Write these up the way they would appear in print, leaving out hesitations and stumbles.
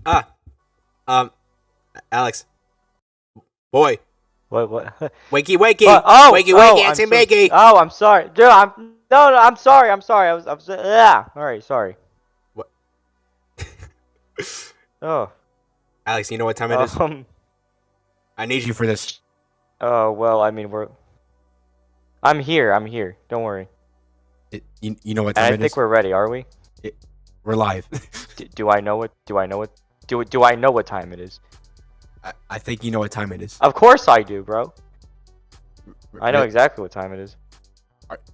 ah, Alex, boy, What? wakey, wakey, What? Oh, wakey, oh, wakey, antsy, makey. oh, I'm sorry, dude. No, I'm sorry. Yeah. All right, sorry. What? Oh, Alex, you know what time it is? um, I need you for this. oh, well, I mean, I'm here. I'm here. Don't worry. You know what And time I it think is? we're ready, are we? We're live. Do I know what? Do I know what time it is? I think you know what time it is. Of course I do, bro. I know Really? exactly what time it is.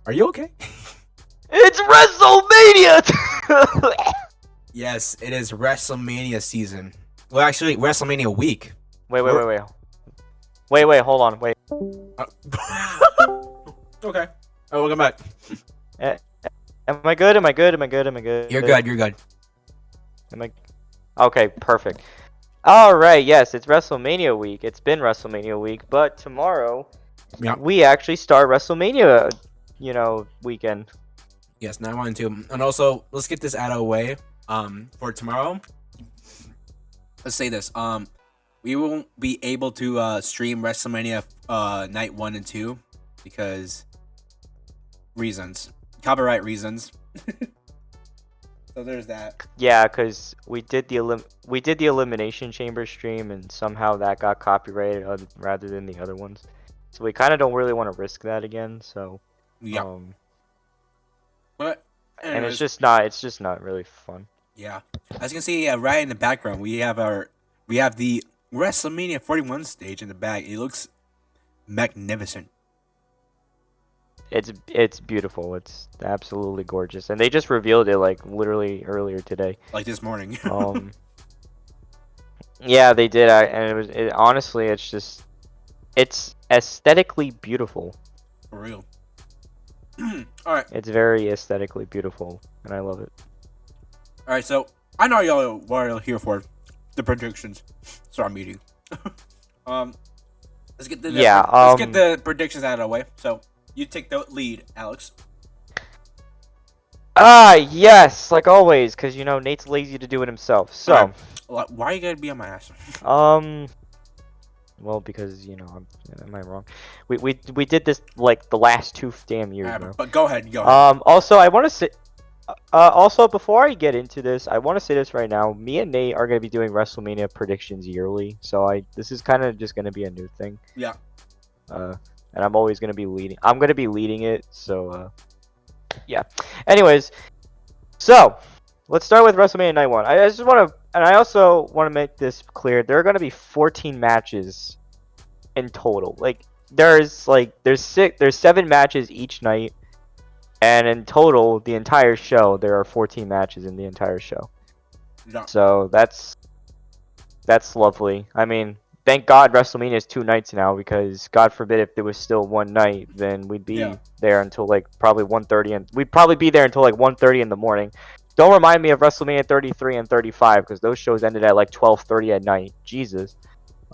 Are you okay? It's WrestleMania! Yes, it is WrestleMania season. Well, actually, WrestleMania week. Wait, hold on, wait. Okay. Oh, welcome back. Am I good? Am I good? You're good. You're good. Am I? Okay, perfect. Alright, yes, it's WrestleMania week. It's been WrestleMania week, but tomorrow, Yeah. we actually start WrestleMania, weekend. Yes, 912. And also, let's get this out of the way. For tomorrow, let's say this. We won't be able to stream WrestleMania night 1 and 2 because reasons, copyright reasons. So there's that. Yeah, because we did the Elimination Chamber stream, and somehow that got copyrighted rather than the other ones. So we kind of don't really want to risk that again. So Yeah. But and anyways, it's just not really fun. yeah. As you can see, right in the background, we have the WrestleMania 41 stage in the back. It looks magnificent. It's beautiful. It's absolutely gorgeous, and they just revealed it like literally earlier today. Like this morning. Yeah, they did. And honestly, it's aesthetically beautiful. For real. All right. It's very aesthetically beautiful, and I love it. All right. So I know y'all are here for the predictions. So I'm meeting. Let's get the predictions out of the way. So you take the lead, Alex. Yes, like always, because Nate's lazy to do it himself. So, right. Why you gotta be on my ass? well, because am I wrong? We did this like the last 2 damn years, bro. But go ahead. Also, I want to say. Also, before I get into this, I want to say this right now. Me and Nate are going to be doing WrestleMania predictions yearly, so this is kind of just going to be a new thing. Yeah. And I'm always going to be leading. I'm going to be leading it, so yeah. Anyways, so let's start with WrestleMania Night 1. I just want to, and I also want to make this clear. There are going to be 14 matches in total. Like there's 7 matches each night. And in total, the entire show, there are 14 matches in the entire show. Yeah. So that's lovely. I mean, thank God WrestleMania is 2 nights now, because God forbid if there was still one night, then we'd be there until like probably 1:30, and we'd probably be there until like 1:30 in the morning. Don't remind me of WrestleMania 33 and 35, because those shows ended at like 12:30 at night. Jesus.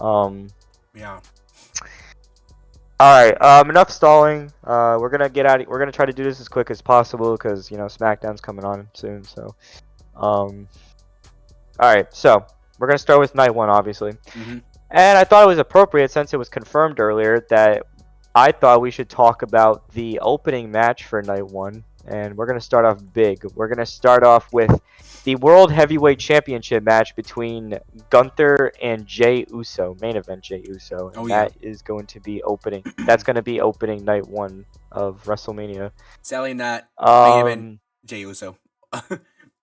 Yeah. Alright, enough stalling. We're gonna get out. We're gonna try to do this as quick as possible, because SmackDown's coming on soon. So, alright, so we're gonna start with night 1, obviously. Mm-hmm. And I thought it was appropriate, since it was confirmed earlier, that I thought we should talk about the opening match for night 1. And we're gonna start off big. We're gonna start off with the World Heavyweight Championship match between Gunther and Jey Uso, main event Jey Uso. And that is going to be opening. That's going to be opening night 1 of WrestleMania. Sadly not main event Jey Uso.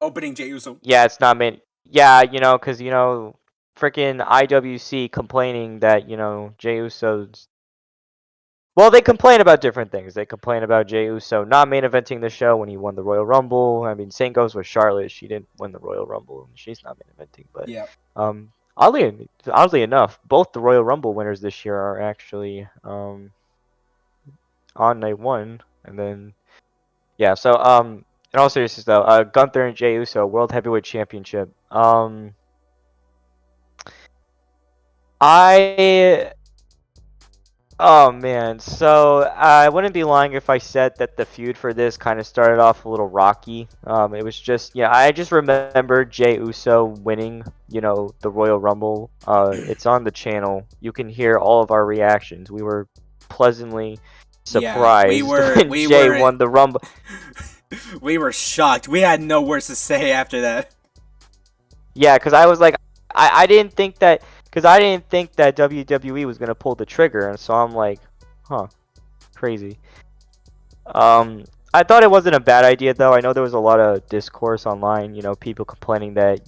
Opening Jey Uso. Yeah, it's not main. Yeah, because freaking IWC complaining that Jey Uso's. Well, they complain about different things. They complain about Jey Uso not main eventing the show when he won the Royal Rumble. I mean, same goes with Charlotte. She didn't win the Royal Rumble, and she's not main eventing. But yeah. Oddly enough, both the Royal Rumble winners this year are actually on night 1, and then so in all seriousness though, Gunther and Jey Uso World Heavyweight Championship. Oh man, so I wouldn't be lying if I said that the feud for this kind of started off a little rocky. It was just, yeah, I just remember Jey Uso winning, the Royal Rumble. It's on the channel. You can hear all of our reactions. We were pleasantly Yeah, we surprised were when we Jey were won the Rumble. we were shocked. We had no words to say after that. Yeah, because I was like, I didn't think that, because I didn't think that WWE was gonna pull the trigger, and so I'm like, huh, crazy. I thought it wasn't a bad idea though. I know there was a lot of discourse online, people complaining that,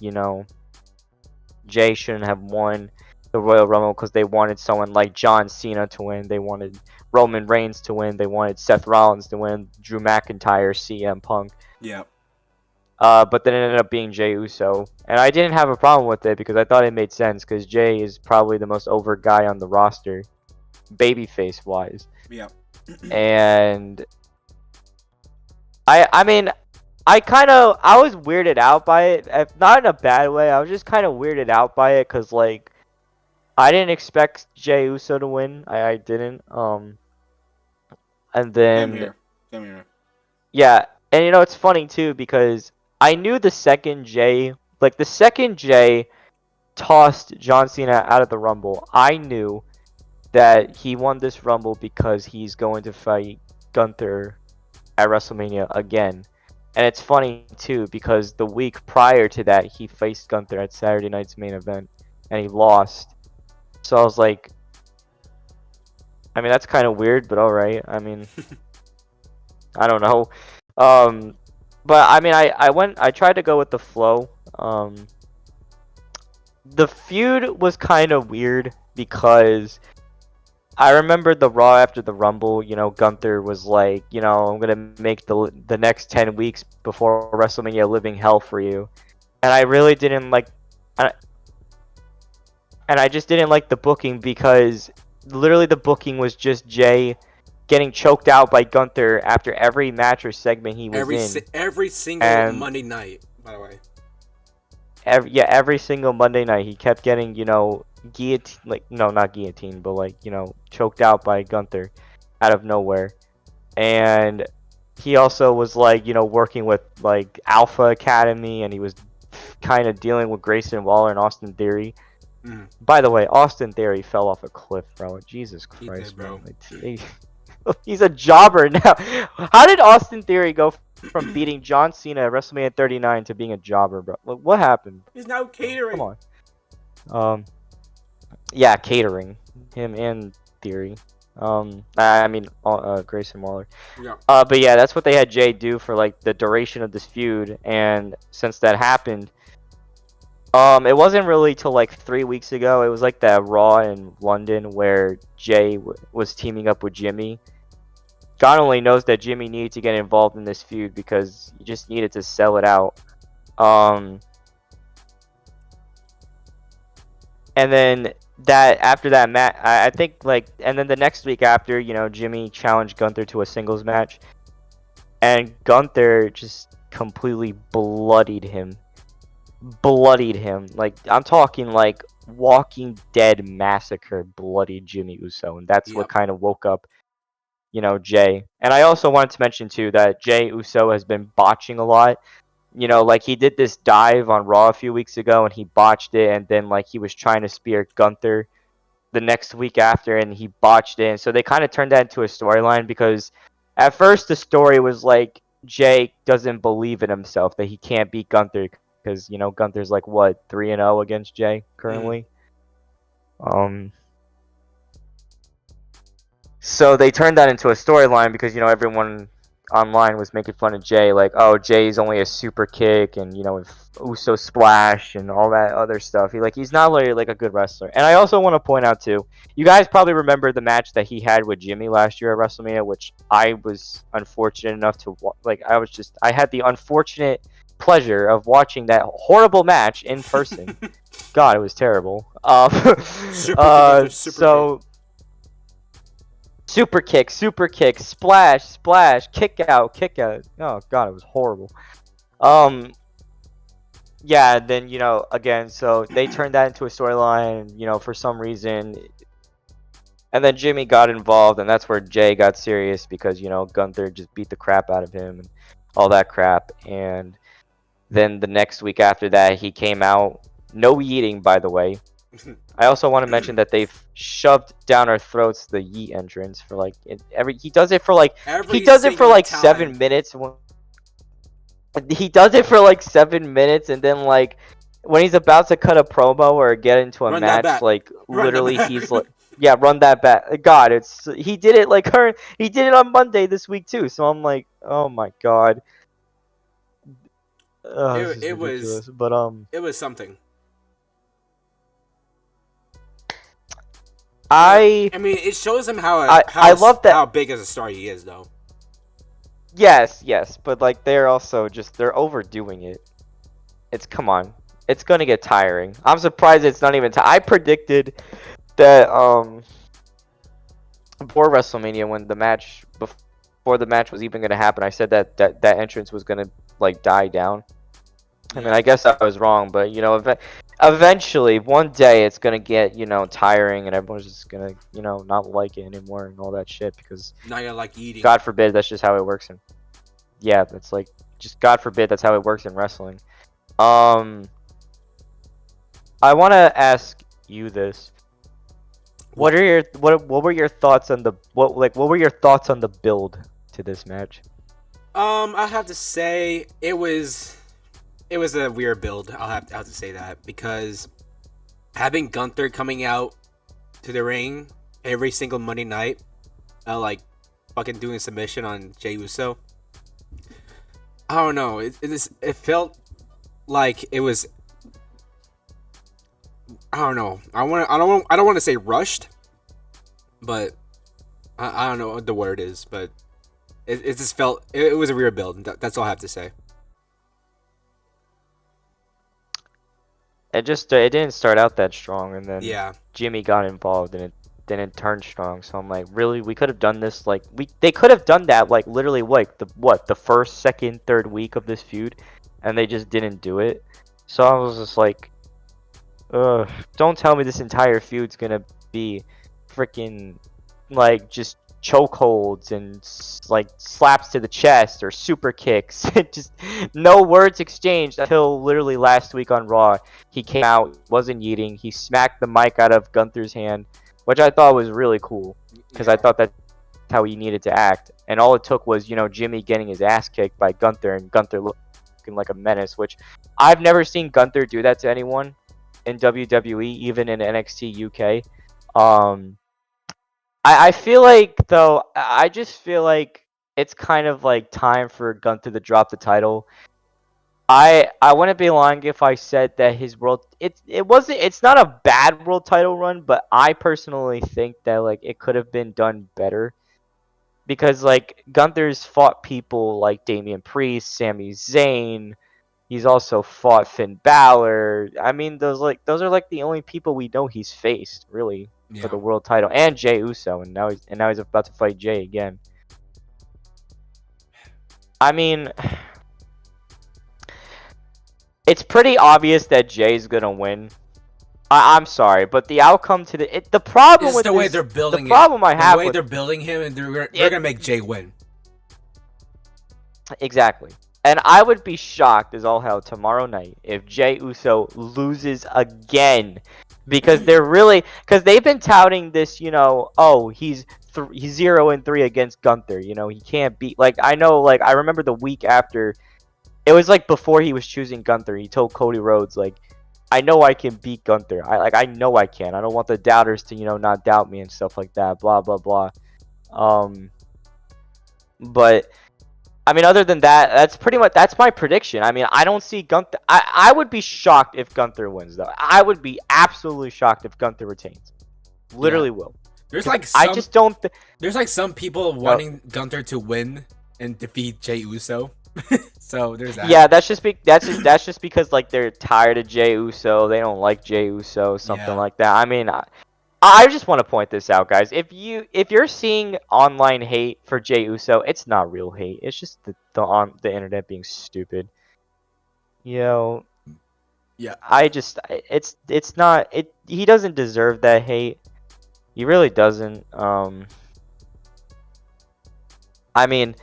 Jay shouldn't have won the Royal Rumble because they wanted someone like John Cena to win. They wanted Roman Reigns to win. They wanted Seth Rollins to win, Drew McIntyre, CM Punk. Yeah. But then it ended up being Jey Uso. And I didn't have a problem with it because I thought it made sense because Jay is probably the most over guy on the roster, babyface wise. Yeah. And I mean, I was weirded out by it, not in a bad way. I was just kind of weirded out by it because like I didn't expect Jey Uso to win. I didn't. And Same then here. Same here. yeah, and it's funny too because I knew the second Jey tossed John Cena out of the Rumble, I knew that he won this Rumble because he's going to fight Gunther at WrestleMania again. And it's funny too because the week prior to that he faced Gunther at Saturday night's main event and he lost. So I was like, I mean that's kind of weird, but all right. I mean, I don't know. But I mean I tried to go with the flow. The feud was kind of weird because I remember the Raw after the Rumble, Gunther was like, I'm going to make the next 10 weeks before WrestleMania living hell for you. And I really didn't like, and I just didn't like the booking because literally the booking was just Jay getting choked out by Gunther after every match or segment he was in. Every single Monday night, by the way. Every single Monday night he kept getting, guillotine, like, no, not guillotine, but like, choked out by Gunther out of nowhere. And he also was like, working with like Alpha Academy, and he was kind of dealing with Grayson Waller and Austin Theory. By the way, Austin Theory fell off a cliff, bro. Jesus Christ, did, bro. He's a jobber now. How did Austin Theory go from beating John Cena at WrestleMania 39 to being a jobber, bro? Like, what happened? He's now catering. Come on. Yeah, catering. Him and Theory. I mean, Grayson Waller. Yeah. But yeah, that's what they had Jay do for like the duration of this feud, and since that happened, it wasn't really till like 3 weeks ago. It was like that Raw in London where Jay was teaming up with Jimmy. God only knows that Jimmy needed to get involved in this feud because he just needed to sell it out. And then after that match, I think like, and then the next week after, Jimmy challenged Gunther to a singles match, and Gunther just completely bloodied him. Like, I'm talking like Walking Dead massacre bloodied Jimmy Uso, and that's what kind of woke up, Jay. And I also wanted to mention too that Jay Uso has been botching a lot. Like he did this dive on Raw a few weeks ago and he botched it, and then like he was trying to spear Gunther the next week after and he botched it. And so they kind of turned that into a storyline because at first the story was like Jay doesn't believe in himself that he can't beat Gunther because Gunther's like what 3-0 against Jay currently. So they turned that into a storyline because everyone online was making fun of Jay, like, oh, Jay's only a super kick and Uso splash and all that other stuff. He's not really like a good wrestler. And I also want to point out too, you guys probably remember the match that he had with Jimmy last year at WrestleMania, which I was unfortunate enough to I had the unfortunate pleasure of watching that horrible match in person. God, it was terrible. Super kick, splash, kick out. Oh god, it was horrible. Yeah, then again, so they turned that into a storyline, for some reason, And then Jimmy got involved, and that's where Jay got serious because, you know, Gunther just beat the crap out of him and all that crap. And then the next week after that, he came out, no yeeting, by the way. I also want to mention that they've shoved down our throats the yeet entrance for like he does it for like Every he does it for single like time. 7 minutes. He does it for like 7 minutes, and then like when he's about to cut a promo or get into a Run that match, back. like Run that literally back. he's like, yeah, run that back. God, he did it like he did it on Monday this week too. So I'm like, oh my god. This is It ridiculous. was But it was something. I mean, it shows him how I love that. how big as a star he is, though. Yes, but like they're also just they're overdoing it. Come on, it's gonna get tiring. I'm surprised it's not even. I predicted that before WrestleMania, when the match before the match was even gonna happen, I said that entrance was gonna like die down. I mean, I guess I was wrong, but you know, eventually, one day it's gonna get, you know, tiring, and everyone's just gonna, you know, not like it anymore and all that shit because Now you're like eating. God forbid that's just how it works in. Yeah, that's like just God forbid that's how it works in wrestling. I want to ask you this. What were your thoughts on the what were your thoughts on the build to this match? I have to say it was a weird build. I'll have to say that, because having Gunther coming out to the ring every single Monday night, like fucking doing submission on Jey Uso. I don't know. It felt like it was. I don't know. I don't want to say rushed, but I don't know what the word is, but it just felt it was a weird build. That's all I have to say. It didn't start out that strong, and then Yeah. Jimmy got involved, and it didn't turn strong. So I'm like, really, we could have done this like they could have done that like literally like the first, second, third week of this feud, and they just didn't do it. So I was just like, ugh, don't tell me this entire feud's gonna be freaking like just chokeholds and like slaps to the chest or super kicks. Just no words exchanged until literally last week on Raw. He came out, wasn't yeeting. He smacked the mic out of Gunther's hand, which I thought was really cool because I thought that's how he needed to act. And all it took was, you know, Jimmy getting his ass kicked by Gunther, and Gunther looking like a menace, which I've never seen Gunther do that to anyone in WWE, even in NXT UK. I feel like, though, I just feel like it's kind of like time for Gunther to drop the title. I wouldn't be lying if I said that his it's not a bad world title run, but I personally think that like it could have been done better, because like Gunther's fought people like Damian Priest, Sami Zayn. He's also fought Finn Balor. I mean, those are like the only people we know he's faced really for the world title, and Jey Uso, and now he's about to fight Jey again. I mean, it's pretty obvious that Jay's gonna win. I'm sorry, but the outcome to the problem It's with the way they're building the problem I have the way with, they're building him, and they're gonna make Jay win. Exactly. And I would be shocked as all hell tomorrow night if Jey Uso loses again, because they've been touting this, you know, oh, he's 0-3 against Gunther, you know, he can't beat, like, I know, like, I remember the week after, it was like before he was choosing Gunther, he told Cody Rhodes, like, I know I can beat Gunther. I know I can. I don't want the doubters to, you know, not doubt me and stuff like that, blah blah blah. But I mean, other than that, that's my prediction. I mean, I don't see Gunther. I would be shocked if Gunther wins, though. I would be absolutely shocked if Gunther retains. Literally will. There's like I just don't. There's like some people wanting Gunther to win and defeat Jey Uso. So there's that. Yeah, that's just because like they're tired of Jey Uso. They don't like Jey Uso, something like that. I mean, I just want to point this out, guys. If you're seeing online hate for Jey Uso, it's not real hate. It's just the internet being stupid. You know. Yeah. It's not. He doesn't deserve that hate. He really doesn't. I mean,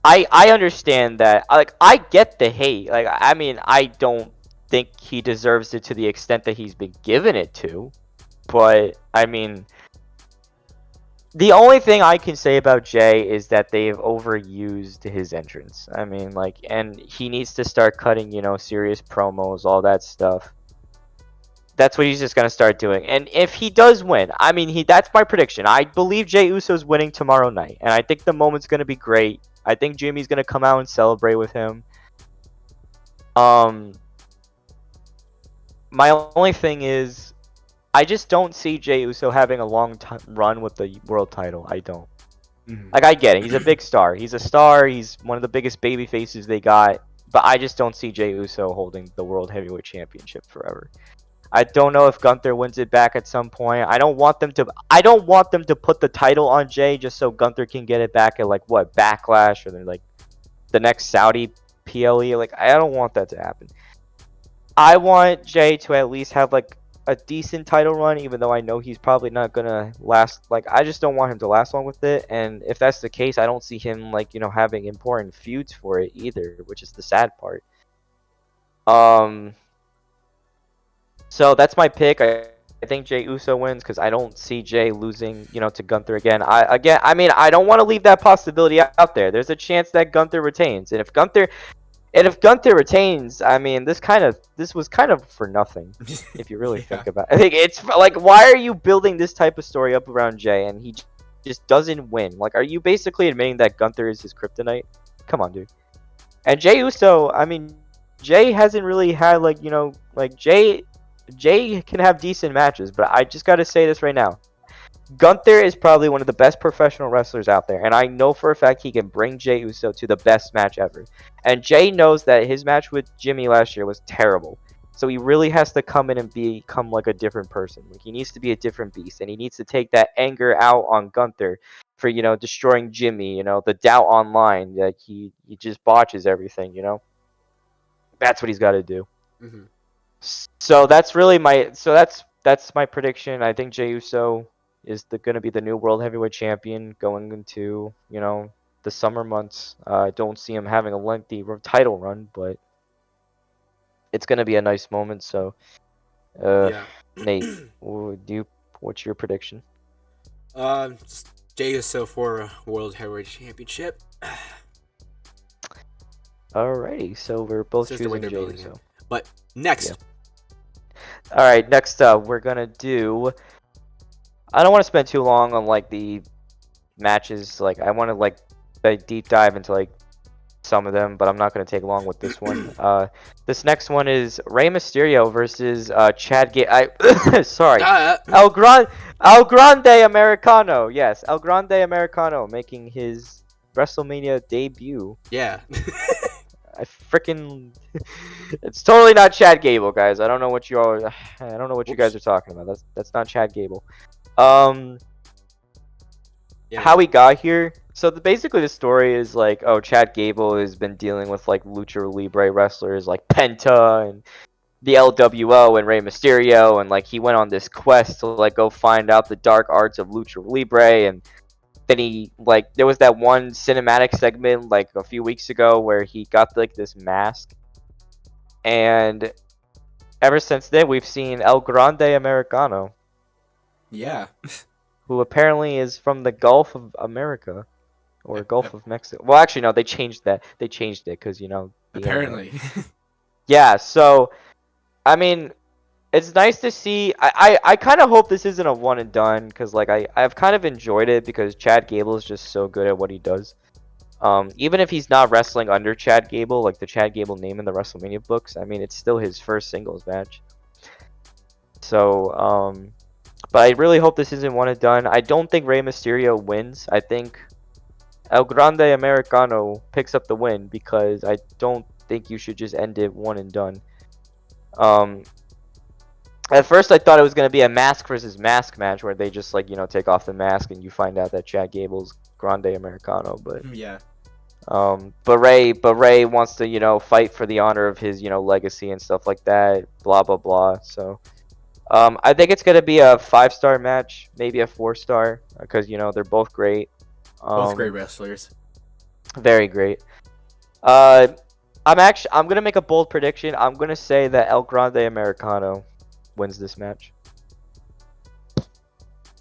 I understand that. Like, I get the hate. Like, I mean, I don't think he deserves it to the extent that he's been given it to. But I mean, the only thing I can say about Jay is that they've overused his entrance. I mean, like, and he needs to start cutting, serious promos, all that stuff. That's what he's just gonna start doing. And if he does win, I mean, that's my prediction. I believe Jey Uso's winning tomorrow night, and I think the moment's gonna be great. I think Jimmy's gonna come out and celebrate with him. My only thing is, I just don't see Jey Uso having a long run with the world title. I don't. Like, I get it. He's a big star. He's a star. He's one of the biggest baby faces they got. But I just don't see Jey Uso holding the World Heavyweight Championship forever. I don't know if Gunther wins it back at some point. I don't want them to put the title on Jay just so Gunther can get it back at, like, what, Backlash, or then, like, the next Saudi PLE. Like, I don't want that to happen. I want Jay to at least have, like, a decent title run, even though I know he's probably not gonna last. Like, I just don't want him to last long with it. And if that's the case, I don't see him, like, having important feuds for it either, which is the sad part. So that's my pick. I think Jey Uso wins because I don't see Jay losing, to Gunther again. I mean, I don't want to leave that possibility out there. There's a chance that Gunther retains, and if Gunther retains, I mean, this was kind of for nothing, if you really think about it. I think it's like, why are you building this type of story up around Jay and he just doesn't win? Like, are you basically admitting that Gunther is his kryptonite? Come on, dude. And Jey Uso, I mean, Jay hasn't really had, like, Jay can have decent matches, but I just got to say this right now. Gunther is probably one of the best professional wrestlers out there, and I know for a fact he can bring Jey Uso to the best match ever. And Jay knows that his match with Jimmy last year was terrible. So he really has to come in and become like a different person. Like, he needs to be a different beast, and he needs to take that anger out on Gunther for, destroying Jimmy, the doubt online that he just botches everything, That's what he's got to do. So that's really that's my prediction. I think Jey Uso is going to be the new World Heavyweight Champion going into, the summer months. I don't see him having a lengthy title run, but it's going to be a nice moment. So, Nate, what's your prediction? Jey Uso for World Heavyweight Championship. Alrighty, so we're both choosing Jey Uso. But next. Yeah. Alright, next up, we're going to do... I don't want to spend too long on, like, the matches. Like, I want to, like, deep dive into, like, some of them, but I'm not going to take long with this one. This next one is Rey Mysterio versus Chad sorry. El Grande Americano. Yes, El Grande Americano making his WrestleMania debut. Yeah. I freaking it's totally not Chad Gable, guys. I don't know what you guys are talking about. That's not Chad Gable. How we got here. So basically the story is like, oh, Chad Gable has been dealing with like Lucha Libre wrestlers like Penta and the LWO and Rey Mysterio, and like he went on this quest to like go find out the dark arts of Lucha Libre. And then he, like, there was that one cinematic segment like a few weeks ago where he got like this mask, and ever since then we've seen El Grande Americano. Yeah. Who apparently is from the Gulf of America, or Gulf of Mexico. Well, actually, no, they changed that. They changed it because, apparently. Yeah, so, I mean, it's nice to see. I kind of hope this isn't a one and done, because, like, I've kind of enjoyed it because Chad Gable is just so good at what he does. Even if he's not wrestling under Chad Gable, like the Chad Gable name in the WrestleMania books, I mean, it's still his first singles match. So, but I really hope this isn't one and done. I don't think Rey Mysterio wins. I think El Grande Americano picks up the win, because I don't think you should just end it one and done. At first I thought it was going to be a mask versus mask match where they just, like, take off the mask and you find out that Chad Gable's Grande Americano, but yeah. But Rey wants to, fight for the honor of his, legacy and stuff like that, blah blah blah. So I think it's gonna be a 5-star match, maybe a 4-star, because they're both great. Both great wrestlers. Very great. I'm gonna make a bold prediction. I'm gonna say that El Grande Americano wins this match.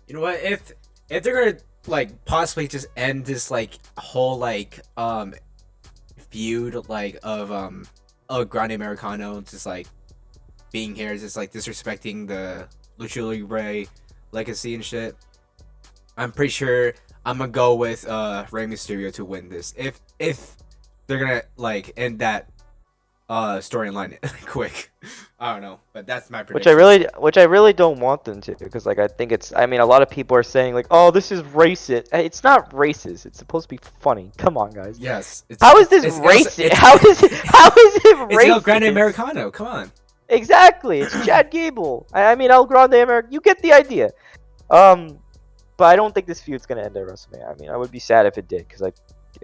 You know what? If they're gonna like possibly just end this like whole like feud like of El Grande Americano just like being here, just like disrespecting the Lucha Libre legacy and shit, I'm pretty sure I'm gonna go with Rey Mysterio to win this. If they're gonna like end that storyline quick. I don't know, but that's my prediction. Which I really don't want them to, because like I mean a lot of people are saying like, oh, this is racist. It's not racist. It's supposed to be funny. Come on, guys. Yes. How is this racist? How is it racist? It's El Grande Americano. Come on. Exactly. It's Chad Gable. I mean El Grande Americano. You get the idea. But I don't think this feud's gonna end at WrestleMania. I mean, I would be sad if it did, because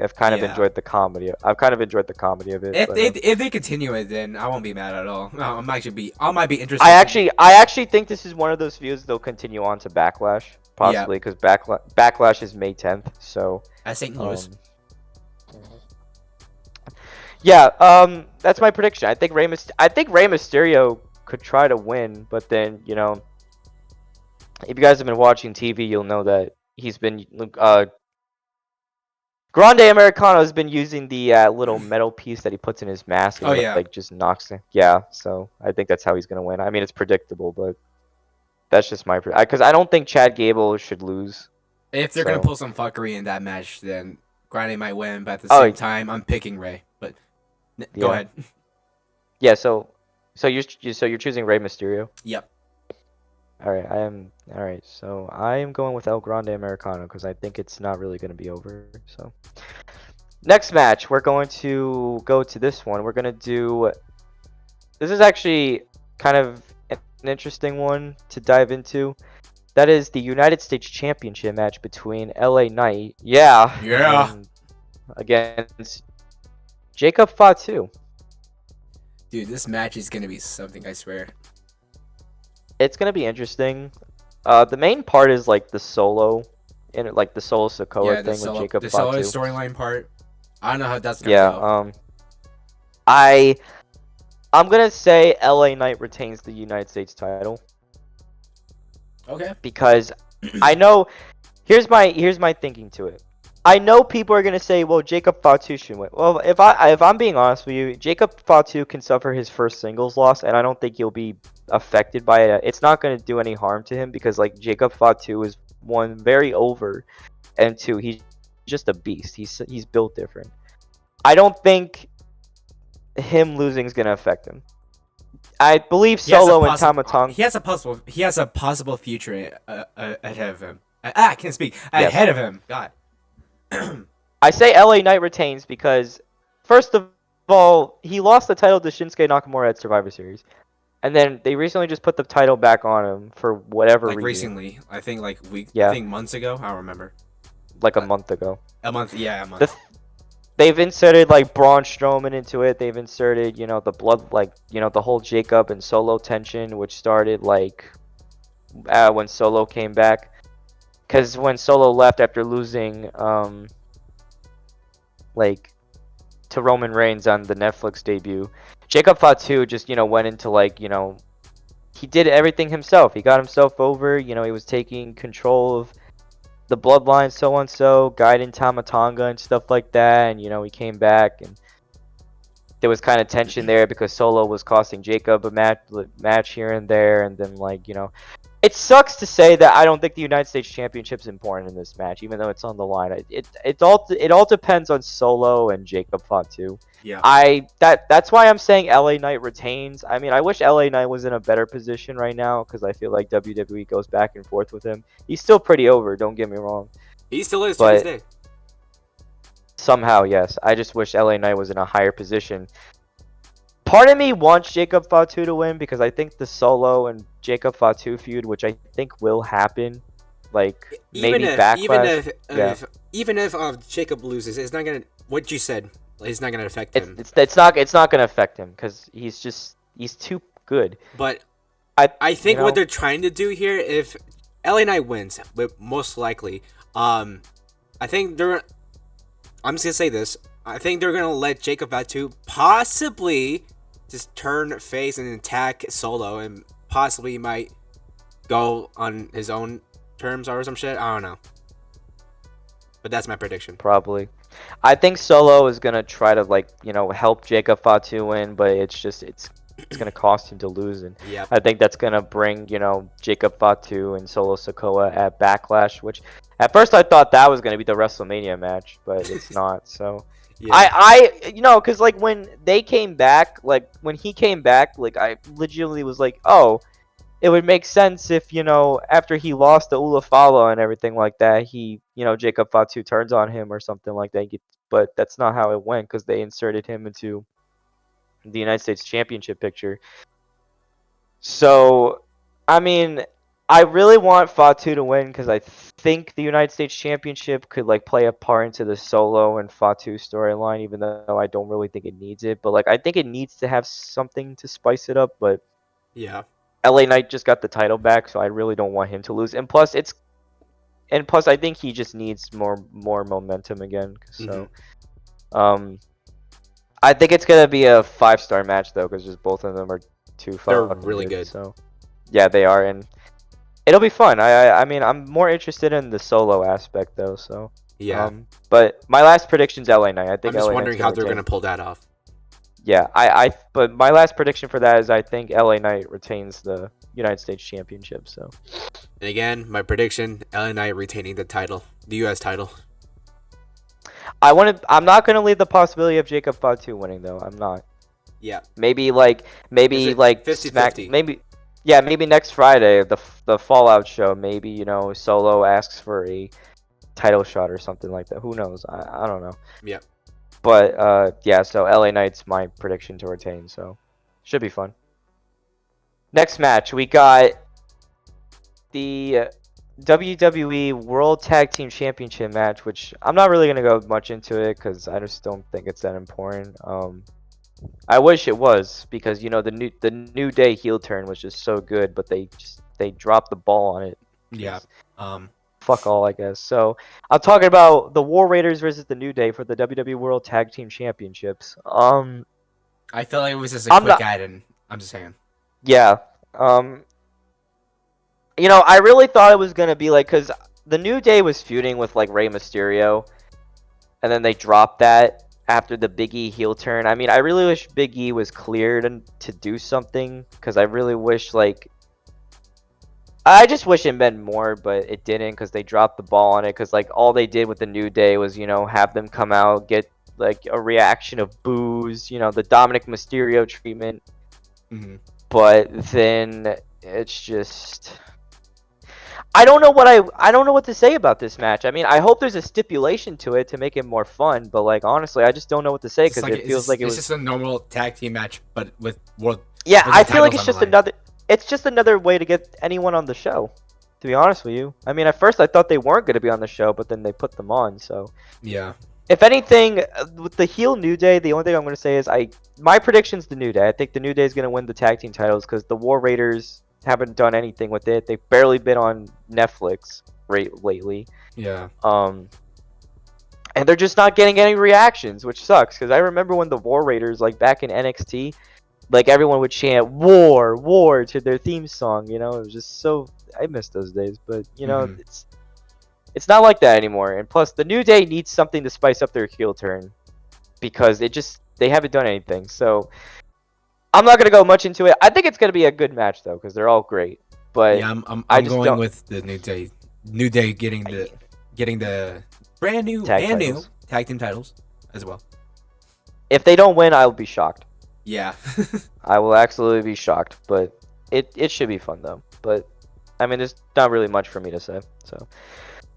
I've kind of enjoyed the comedy. I've kind of enjoyed the comedy of it. If they continue it, then I won't be mad at all. I might be interested. I actually think this is one of those feuds they'll continue on to Backlash, possibly, because Backlash is May 10th. So at St. Louis. Yeah. That's my prediction. I think Rey Mysterio could try to win, but then if you guys have been watching TV, you'll know that he's been Grande Americano has been using the little metal piece that he puts in his mask. And like just knocks him. Yeah, so I think that's how he's gonna win. I mean, it's predictable, but that's just my because I don't think Chad Gable should lose. If they're gonna pull some fuckery in that match, then Grande might win. But at the same time, I'm picking Rey. But go ahead. Yeah. So you're choosing Rey Mysterio. Yep. All right. So I am going with El Grande Americano because I think it's not really going to be over. So next match, we're going to go to this one. We're going to do. This is actually kind of an interesting one to dive into. That is the United States Championship match between LA Knight. Yeah. Against Jacob Fatu. Dude, this match is going to be something, I swear. It's gonna be interesting. The main part is like the solo, like the solo Sokoa thing with Jacob Fatu. The solo storyline part. I don't know how that's gonna go. I'm gonna say LA Knight retains the United States title. Okay. Because I know, here's my thinking to it. I know people are gonna say, well, Jacob Fatu should win. Well, if I'm being honest with you, Jacob Fatu can suffer his first singles loss, and I don't think he'll be affected by it. It's not gonna do any harm to him because like Jacob Fatu is one, very over, and two, he's just a beast. He's built different. I don't think him losing is gonna affect him. I believe Solo and Tama Tonga. He has a possible future ahead of him. I can't speak. Ahead of him. God. I say LA Knight retains because, first of all, he lost the title to Shinsuke Nakamura at Survivor Series, and then they recently just put the title back on him for whatever reason. Recently, I think I think months ago. I don't remember. Like a month ago. A month. They've inserted like Braun Strowman into it. They've inserted the blood, like the whole Jacob and Solo tension, which started like when Solo came back. Because when Solo left after losing, like, to Roman Reigns on the Netflix debut, Jacob Fatu just, went into, like, he did everything himself. He got himself over, he was taking control of the bloodline, so on so, guiding Tama Tonga and stuff like that, and, he came back, and there was kind of tension there because Solo was costing Jacob a match here and there, and then, like, it sucks to say that I don't think the United States Championship is important in this match, even though it's on the line. It all depends on Solo and Jacob Fatu. Yeah. That's why I'm saying LA Knight retains. I mean, I wish LA Knight was in a better position right now because I feel like WWE goes back and forth with him. He's still pretty over. Don't get me wrong. He still is to this day. Somehow, yes. I just wish LA Knight was in a higher position. Part of me wants Jacob Fatu to win because I think the Solo and Jacob Fatu feud, which I think will happen, like maybe Backlash. Even if Jacob loses, it's not gonna. What you said, it's not gonna affect him. It's not gonna affect him because he's too good. But I think what they're trying to do here, if LA Knight wins, but most likely, I think they're. I'm just gonna say this. I think they're gonna let Jacob Fatu possibly just turn face and attack Solo, and possibly might go on his own terms or some shit. I don't know, but that's my prediction. Probably. I think Solo is gonna try to help Jacob Fatu win, but it's gonna cost him to lose, and Yep. I think that's gonna bring Jacob Fatu and Solo Sikoa at Backlash, which at first I thought that was gonna be the WrestleMania match, but it's not. So Yeah. because when they came back, when he came back, I legitimately was like, oh, it would make sense if after he lost to Ulafalo and everything like that, Jacob Fatu turns on him or something like that. But that's not how it went, because they inserted him into the United States Championship picture. So, I mean, I really want Fatu to win, because I think the United States Championship could play a part into the Solo and Fatu storyline, even though I don't really think it needs it. But I think it needs to have something to spice it up. But Yeah. LA Knight just got the title back, so I really don't want him to lose. And plus, I think he just needs more momentum again. So, I think it's gonna be a 5-star match though, because just both of them are They're really good. So, yeah, they are, and it'll be fun. I mean, I'm more interested in the Solo aspect though. So, Yeah. But my last prediction's LA Knight. I think I'm just LA wondering Knight's how they're retain. gonna pull that off. Yeah, but my last prediction for that is I think LA Knight retains the United States Championship. So, And again, my prediction: LA Knight retaining the title, the U.S. title. I'm not gonna leave the possibility of Jacob Fatu winning though. I'm not. Yeah. Maybe 50-50? Maybe next Friday, the Fallout show. Maybe Solo asks for a title shot or something like that. Who knows? I don't know. Yeah. But yeah. So LA Knight's my prediction to retain. So should be fun. Next match, we got the WWE World Tag Team Championship match, which I'm not really gonna go much into it because I just don't think it's that important. I wish it was, because the New Day heel turn was just so good, but they dropped the ball on it. Yeah. Fuck all, I guess. So I'm talking about the War Raiders versus the New Day for the WWE World Tag Team Championships. I feel like it was just a quick add-in. I'm just saying. Yeah. I really thought it was gonna be because the New Day was feuding with Rey Mysterio, and then they dropped that after the Big E heel turn. I mean, I really wish Big E was cleared to do something, because I really wish I just wish it meant more, but it didn't, because they dropped the ball on it. Because all they did with the New Day was have them come out, get a reaction of boos, the Dominic Mysterio treatment. Mm-hmm. But then it's just, I don't know what to say about this match. I mean, I hope there's a stipulation to it to make it more fun, but honestly, I just don't know what to say, because it feels like it's just a normal tag team match, but with world. Yeah, I feel like it's just another way to get anyone on the show, to be honest with you. I mean, at first I thought they weren't going to be on the show, but then they put them on. So yeah. If anything, with the heel New Day, the only thing I'm going to say is my prediction's the New Day. I think the New Day is going to win the tag team titles, because the War Raiders haven't done anything with it. They've barely been on Netflix lately. Yeah. And they're just not getting any reactions, which sucks, because I remember when the War Raiders, back in NXT, everyone would chant "War, War" to their theme song. It was just so, I miss those days. But it's not like that anymore. And plus, the New Day needs something to spice up their heel turn, because they haven't done anything. So I'm not gonna go much into it. I think it's gonna be a good match though, because they're all great. But yeah, I'm going with the New Day. New Day getting the brand new tag team titles as well. If they don't win, I'll be shocked. Yeah. I will absolutely be shocked. But it should be fun though. But I mean, there's not really much for me to say. So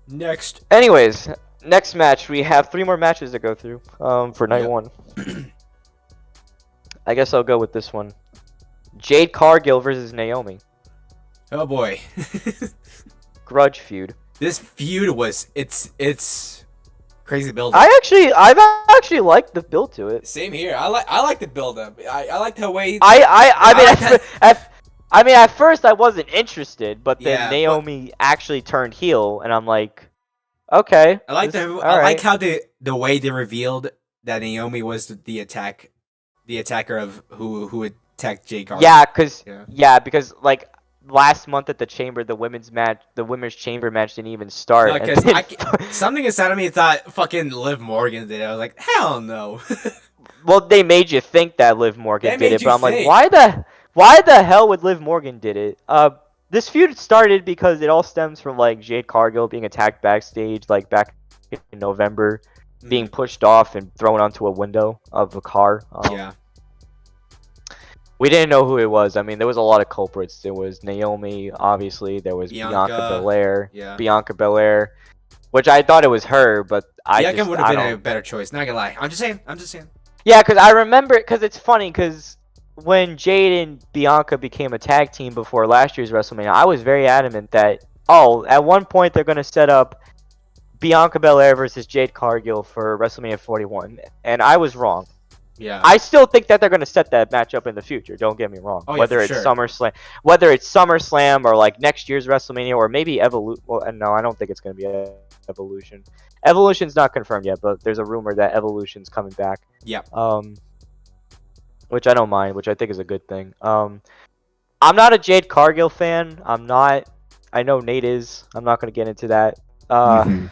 next. Anyways, next match, we have 3 more matches to go through for night 1. I guess I'll go with this one. Jade Cargill versus Naomi. Oh boy. Grudge feud. This feud was it's crazy build. I've actually liked the build to it. Same here. I like the build up. I like the way. I mean, I mean, at first I wasn't interested, but then Yeah, but Naomi actually turned heel, and I'm like, okay, I like this, the all I like right. how the way they revealed that Naomi was the attacker of who attacked Jade Cargill. Yeah. Yeah, because like last month at the Chamber, the women's Chamber match didn't even No, start, and because then something inside of me thought fucking Liv Morgan did it. I was like, hell no. well, they made you think that Liv Morgan They did made it, you but I'm like, think. why the hell would Liv Morgan did it? This feud started because it all stems from like Jade Cargill being attacked backstage, like back in November, being Mm, pushed off and thrown onto a window of a car. yeah. We didn't know who it was. I mean, there was a lot of culprits. There was Naomi, obviously. There was Bianca Bianca. Belair. Yeah. Bianca Belair, which I thought it was her, but Bianca would have I been a don't. better choice. Not gonna lie. I'm just saying. I'm just saying. Yeah, because I remember it, because it's funny, because when Jade and Bianca became a tag team before last year's WrestleMania, I was very adamant that, oh, at one point they're going to set up Bianca Belair versus Jade Cargill for WrestleMania 41, and I was wrong. Yeah. I still think that they're going to set that match up in the future. Don't get me wrong. Oh, yeah, whether for it's sure. SummerSlam or like next year's WrestleMania or maybe Evolution. Well, no, I don't think it's going to be Evolution. Evolution's not confirmed yet, but there's a rumor that Evolution's coming back. Yep. Which I don't mind, which I think is a good thing. I'm not a Jade Cargill fan. I'm not. I know Nate is. I'm not going to get into that. Okay.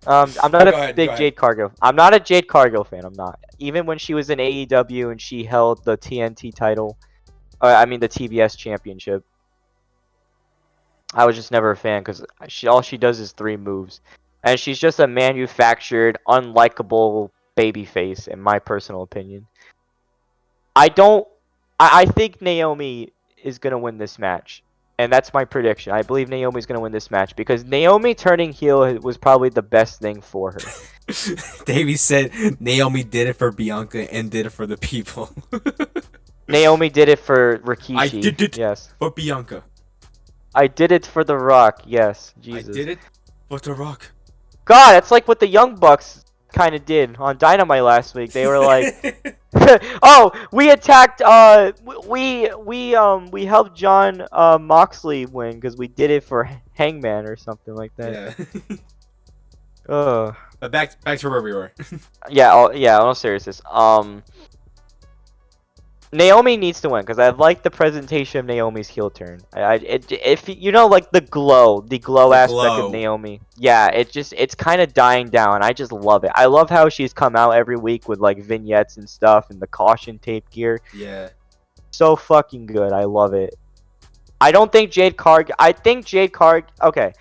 I'm not a big Jade Cargill. I'm not a Jade Cargill fan. I'm not. Even when she was in AEW and she held the TNT title, I mean the TBS championship, I was just never a fan because all she does is 3 moves, and she's just a manufactured, unlikable babyface, in my personal opinion. I think Naomi is gonna win this match. And that's my prediction. I believe Naomi's going to win this match because Naomi turning heel was probably the best thing for her. Davey said Naomi did it for Bianca and did it for the people. Naomi did it for Rikishi. I did it yes. for Bianca. I did it for The Rock. Yes. Jesus. I did it for The Rock. God, it's like what the Young Bucks kind of did on Dynamite last week. They were like, "Oh, we attacked. We helped John Moxley win because we did it for Hangman or something like that." Yeah. But back to where we were. yeah. In all seriousness, Naomi needs to win because I like the presentation of Naomi's heel turn. If you know, like the glow aspect of Naomi. Yeah, it's kind of dying down. I just love it. I love how she's come out every week with like vignettes and stuff and the caution tape gear. Yeah. So fucking good. I love it. I think Jade Cargill. Okay.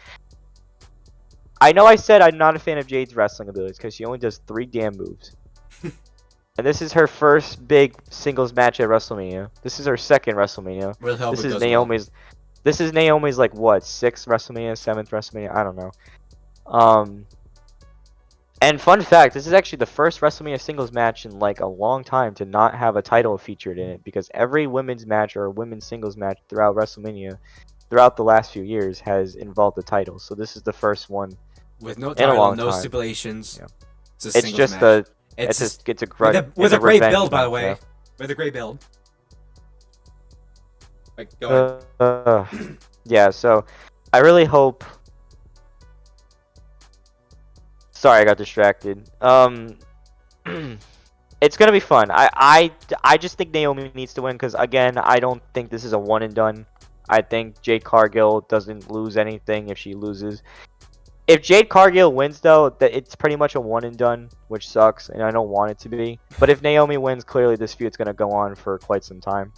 I know I said I'm not a fan of Jade's wrestling abilities because she only does 3 damn moves. And this is her first big singles match at WrestleMania. This is her second WrestleMania. This is Naomi's like what, 6th WrestleMania, 7th WrestleMania? I don't know. And fun fact, this is actually the first WrestleMania singles match in like a long time to not have a title featured in it because every women's match or women's singles match throughout WrestleMania, throughout the last few years, has involved a title. So this is the first one with no title, no time. stipulations. Yeah. It's just match. It's a great with a great build, by the way. Yeah. With a great build. Like, go ahead. Yeah, so I really hope. Sorry, I got distracted. It's gonna be fun. I just think Naomi needs to win because again, I don't think this is a one and done. I think Jade Cargill doesn't lose anything if she loses. If Jade Cargill wins, though, it's pretty much a one and done, which sucks, and I don't want it to be. But if Naomi wins, clearly this feud's gonna go on for quite some time.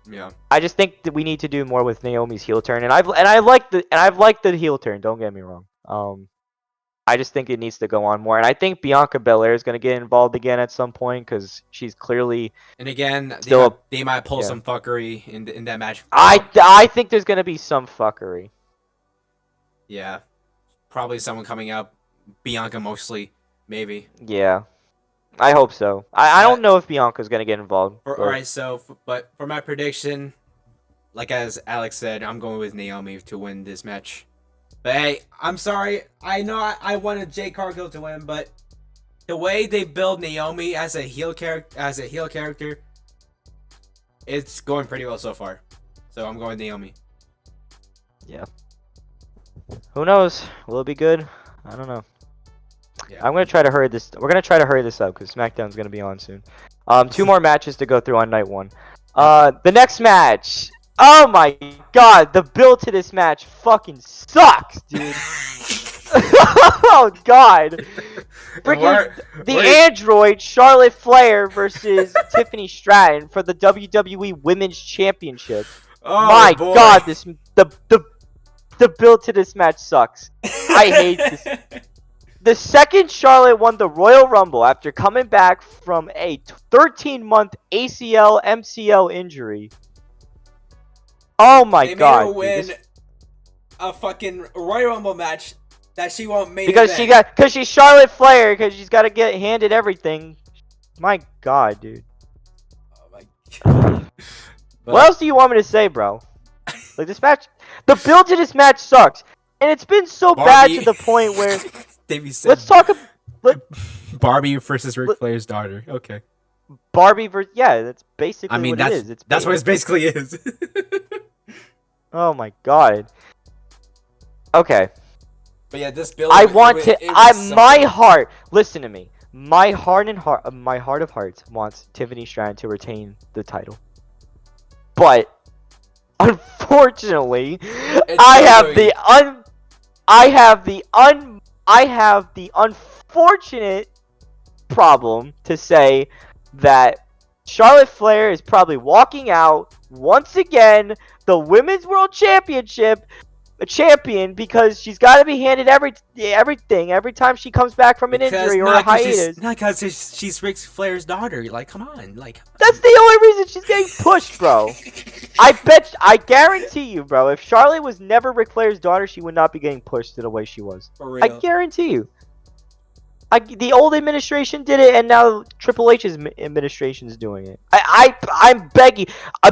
Yeah. I just think that we need to do more with Naomi's heel turn, and I've liked the heel turn. Don't get me wrong. I just think it needs to go on more, and I think Bianca Belair is gonna get involved again at some point because she's clearly. And again, they might pull some fuckery in that match. I think there's gonna be some fuckery. Yeah. Probably someone coming out, Bianca mostly, maybe. Yeah, I hope so. I don't know if Bianca's gonna get involved. Alright, but for my prediction, like as Alex said, I'm going with Naomi to win this match. But hey, I'm sorry. I know I wanted Jade Cargill to win, but the way they build Naomi as a heel character, It's going pretty well so far. So I'm going Naomi. Yeah. Who knows? Will it be good? I don't know. Yeah. I'm gonna try to hurry this. We're gonna try to hurry this up because SmackDown's gonna be on soon. 2 more matches to go through on night 1. The next match. Oh my god, the build to this match fucking sucks, dude. Oh god. Freaking the android Charlotte Flair versus Tiffany Stratton for the WWE Women's Championship. Oh, my boy. god, the build to this match sucks. I hate this. The second Charlotte won the Royal Rumble after coming back from a 13-month ACL MCL injury. Oh my god. They made her win a fucking Royal Rumble match that she won't make because she's Charlotte Flair, because she's got to get handed everything. My god, dude. Oh my god. What else do you want me to say, bro? Like, this match, the build to this match sucks, and it's been so bad to the point where Davey said, let's talk about Barbie versus Ric Flair's daughter. Okay. Barbie versus, yeah, that's basically what it is. That's what it basically is. Oh my god. Okay. But yeah, this build. My heart. Listen to me. My heart of hearts wants Tiffany Stratton to retain the title. But unfortunately, I have the unfortunate problem to say that Charlotte Flair is probably walking out once again the Women's World Championship champion because she's got to be handed everything every time she comes back from an injury or a hiatus. Not because she's Ric Flair's daughter. Like, come on, like. That's the only reason she's getting pushed, bro. I guarantee you, bro. If Charlotte was never Ric Flair's daughter, she would not be getting pushed the way she was. For real. I guarantee you. The old administration did it, and now Triple H's administration is doing it. I'm begging.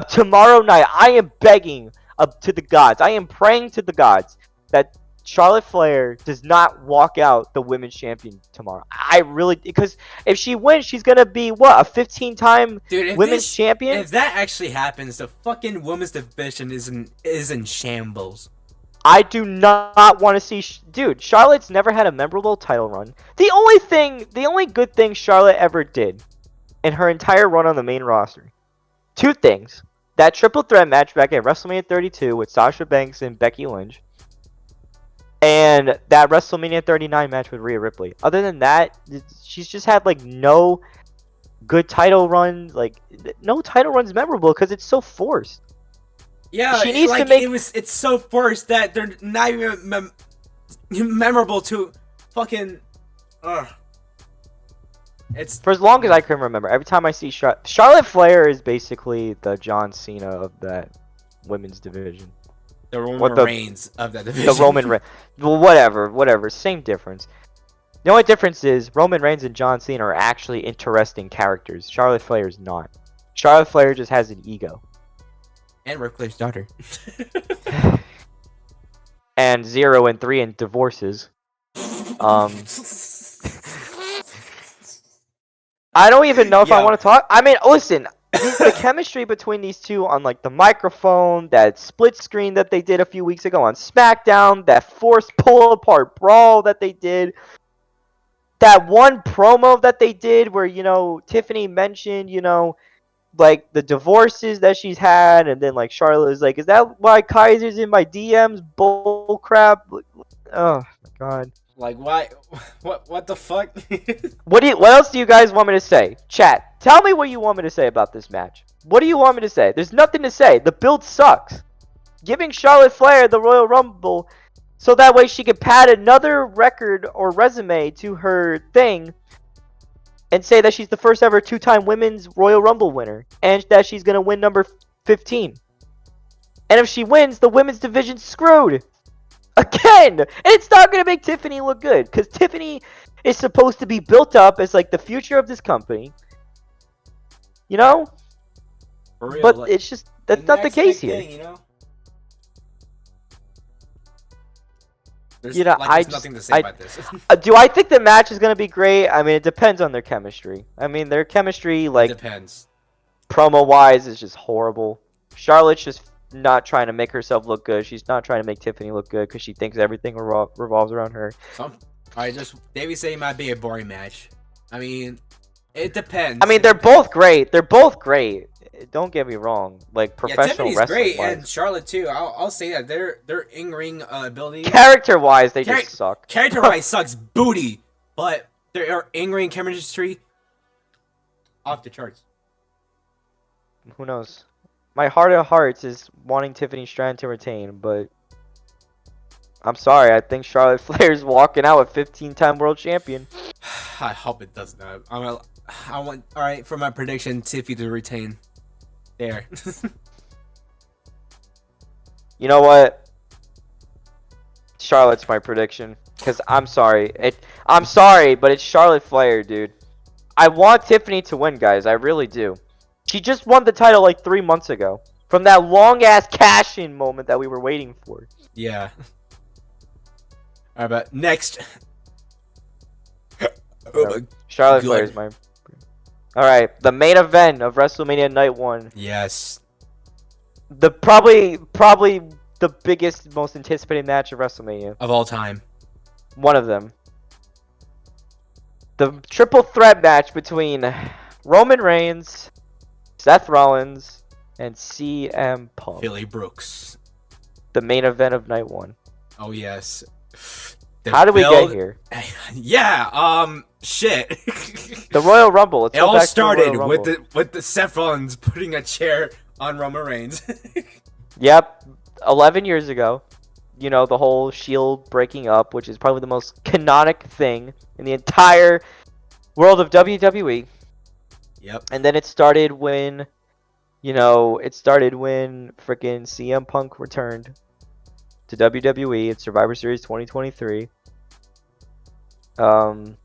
Tomorrow night, I am begging to the gods. I am praying to the gods that Charlotte Flair does not walk out the women's champion tomorrow. I really, because if she wins, she's gonna be what, a 15-time women's champion. If that actually happens, the fucking women's division is in shambles. I do not want to see, dude. Charlotte's never had a memorable title run. The only good thing Charlotte ever did in her entire run on the main roster, 2 things: that triple threat match back at WrestleMania 32 with Sasha Banks and Becky Lynch, and that WrestleMania 39 match with Rhea Ripley. Other than that, she's just had like no good title runs. Like, no title runs memorable because it's so forced. Yeah, she needs to make. It's so forced that they're not even memorable to fucking. It's for as long as I can remember. Every time I see Charlotte Flair is basically the John Cena of that women's division. The Roman Reigns of that division. The Roman Reigns. Well, whatever. Same difference. The only difference is Roman Reigns and John Cena are actually interesting characters. Charlotte Flair is not. Charlotte Flair just has an ego. And Ric Flair's daughter. And 0 and 3 in divorces. I don't even know if I want to talk. I mean, listen, the chemistry between these two on like the microphone, that split screen that they did a few weeks ago on SmackDown, that forced pull apart brawl that they did, that one promo that they did where, you know, Tiffany mentioned, you know, like the divorces that she's had, and then like Charlotte was like, "Is that why Kaiser's in my DMs?" Bull crap. Oh my god. Like, why? What the fuck? What else do you guys want me to say? Chat, tell me what you want me to say about this match. What do you want me to say? There's nothing to say. The build sucks. Giving Charlotte Flair the Royal Rumble so that way she could pad another record or resume to her thing and say that she's the first ever 2-time Women's Royal Rumble winner and that she's going to win number 15. And if she wins, the women's division's screwed. Again! And it's not going to make Tiffany look good, because Tiffany is supposed to be built up as like the future of this company. You know? For real, but like, it's just, that's not the case here. Thing, you know? You know, like, there's nothing to say about this. Do I think the match is going to be great? I mean, it depends on their chemistry. I mean, their chemistry, like... It depends. promo wise is just horrible. Charlotte's just not trying to make herself look good. She's not trying to make Tiffany look good because she thinks everything revolves around her. Alright, just Davey say it might be a boring match. I mean, it depends. I mean, they're both great. They're both great. Don't get me wrong. Like professional Tiffany's wrestling great, wise. and Charlotte too. I'll say that their in-ring ability, Character wise, they just suck. Character wise sucks booty, but their in-ring chemistry off the charts. Who knows? My heart of hearts is wanting Tiffany Stratton to retain, but I'm sorry. I think Charlotte Flair's walking out with 15-time world champion. I hope it does not. I want. All right, for my prediction, Tiffy to retain. There. You know what? Charlotte's my prediction. Cause I'm sorry. I'm sorry, but it's Charlotte Flair, dude. I want Tiffany to win, guys. I really do. She just won the title like 3 months ago. From that long ass cash-in moment that we were waiting for. Yeah. Alright, but next. Charlotte Flair is my. Alright, the main event of WrestleMania Night 1. Yes. The probably the biggest, most anticipated match of WrestleMania. Of all time. One of them. The triple threat match between Roman Reigns, Seth Rollins, and CM Punk. Philly Brooks. The main event of Night 1. Oh yes. How did we get here? Yeah, shit. The Royal Rumble. It all started with the Seth Rollins putting a chair on Roman Reigns. Yep, 11 years ago. You know, the whole Shield breaking up, which is probably the most canonic thing in the entire world of WWE. Yep. And then it started when, freaking CM Punk returned to WWE at Survivor Series 2023. I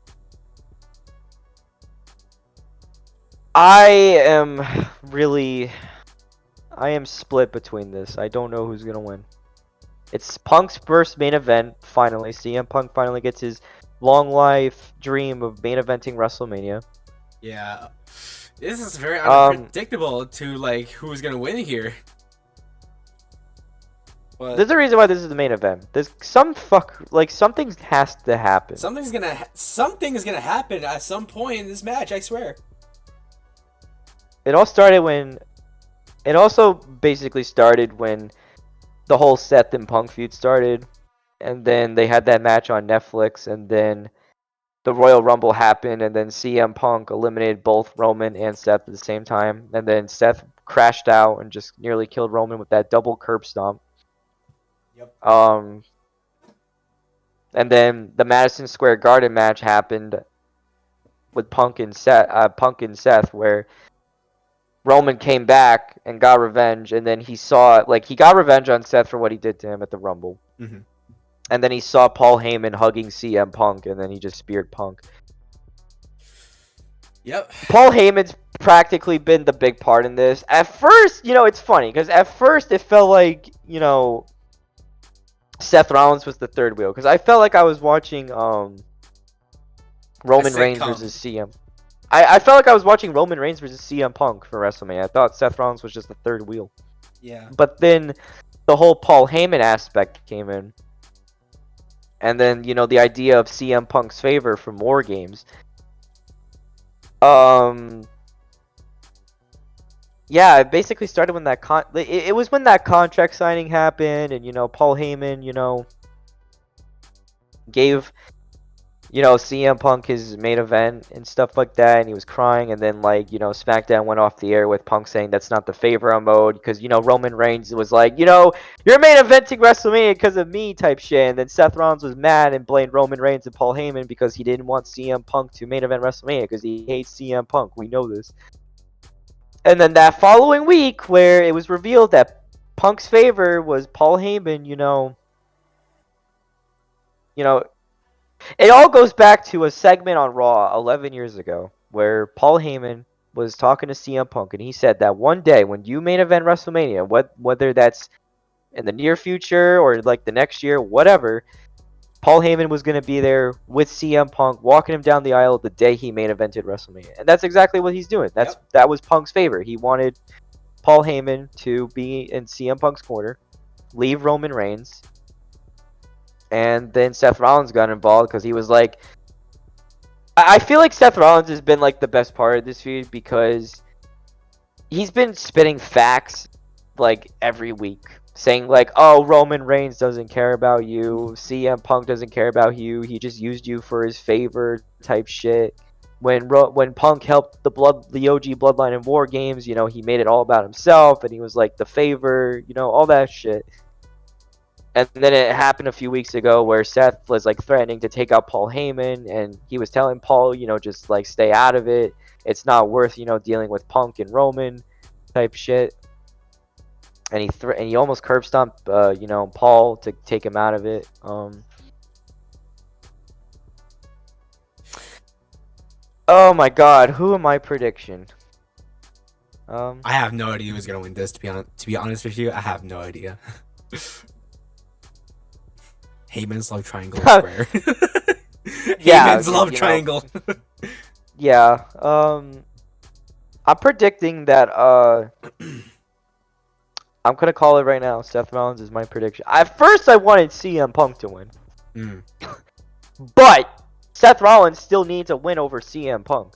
am split between this. I don't know who's gonna win. It's Punk's first main event, finally. CM Punk finally gets his long life dream of main eventing WrestleMania. Yeah. This is very unpredictable to like who's gonna win here. But there's a reason why this is the main event. There's something has to happen. Something's gonna happen at some point in this match, I swear. It also basically started when the whole Seth and Punk feud started, and then they had that match on Netflix, and then the Royal Rumble happened, and then CM Punk eliminated both Roman and Seth at the same time, and then Seth crashed out and just nearly killed Roman with that double curb stomp. Yep. And then the Madison Square Garden match happened with Punk and Seth, where Roman came back and got revenge, and then he got revenge on Seth for what he did to him at the Rumble. Mm-hmm. And then he saw Paul Heyman hugging CM Punk, and then he just speared Punk. Yep. Paul Heyman's practically been the big part in this. At first, it's funny, because at first it felt like, Seth Rollins was the third wheel, because I felt like I was watching Roman Reigns versus CM. I felt like I was watching Roman Reigns versus CM Punk for WrestleMania. I thought Seth Rollins was just the third wheel. Yeah. But then the whole Paul Heyman aspect came in. And then, the idea of CM Punk's favor from War Games. Yeah, it basically started when that it was when that contract signing happened, and Paul Heyman, gave CM Punk his main event and stuff like that, and he was crying, and then SmackDown went off the air with Punk saying that's not the favor mode, because Roman Reigns was like, you're main eventing WrestleMania because of me type shit, and then Seth Rollins was mad and blamed Roman Reigns and Paul Heyman because he didn't want CM Punk to main event WrestleMania because he hates CM Punk. We know this. And then that following week, where it was revealed that Punk's favor was Paul Heyman, it all goes back to a segment on Raw 11 years ago where Paul Heyman was talking to CM Punk, and he said that one day when you main event WrestleMania, whether that's in the near future or like the next year, whatever, Paul Heyman was going to be there with CM Punk, walking him down the aisle the day he main evented WrestleMania. And that's exactly what he's doing. That was Punk's favor. He wanted Paul Heyman to be in CM Punk's corner, leave Roman Reigns, and then Seth Rollins got involved because he was like, I feel like Seth Rollins has been like the best part of this feud because he's been spitting facts like every week, saying like, "Oh, Roman Reigns doesn't care about you. CM Punk doesn't care about you. He just used you for his favor," type shit. When Punk helped the OG Bloodline in War Games, you know, he made it all about himself, and he was like the favor, you know, all that shit. And then it happened a few weeks ago where Seth was like threatening to take out Paul Heyman, and he was telling Paul, you know, just like stay out of it. It's not worth, you know, dealing with Punk and Roman type shit. And he almost curb stomped, you know, Paul to take him out of it. Oh my God, who am I prediction? I have no idea who's gonna win this. To be honest with you, I have no idea. Heyman's love triangle square. Yeah, Heyman's love triangle. Yeah. I'm predicting that. I'm gonna call it right now. Seth Rollins is my prediction. At first, I wanted CM Punk to win, but Seth Rollins still needs a win over CM Punk.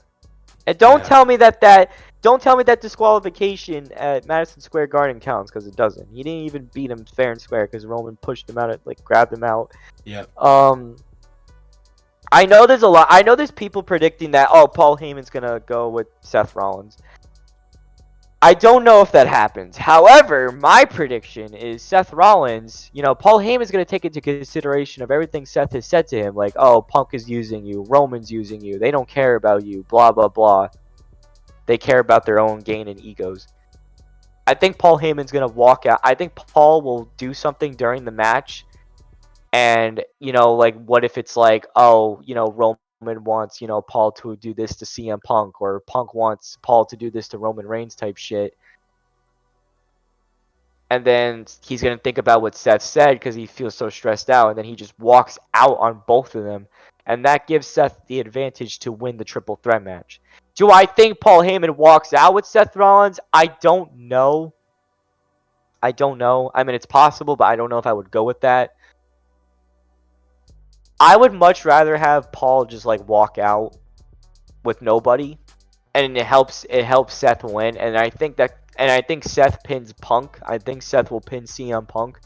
And don't tell me that disqualification at Madison Square Garden counts, because it doesn't. He didn't even beat him fair and square because Roman pushed him out, like grabbed him out. Yeah. I know there's people predicting that Paul Heyman's gonna go with Seth Rollins. I don't know if that happens. However, my prediction is Seth Rollins, you know, Paul Heyman's going to take into consideration of everything Seth has said to him, like, oh, Punk is using you, Roman's using you, they don't care about you, blah, blah, blah. They care about their own gain and egos. I think Paul Heyman's going to walk out. I think Paul will do something during the match. And, you know, like, what if it's like, oh, you know, Roman wants, you know, Paul to do this to CM Punk, or Punk wants Paul to do this to Roman Reigns type shit. And then he's going to think about what Seth said because he feels so stressed out, and then he just walks out on both of them. And that gives Seth the advantage to win the triple threat match. Do I think Paul Heyman walks out with Seth Rollins? I don't know. I mean, it's possible, but I don't know if I would go with that. I would much rather have Paul just like walk out with nobody, and it helps Seth win. And I think Seth pins Punk. I think Seth will pin CM Punk.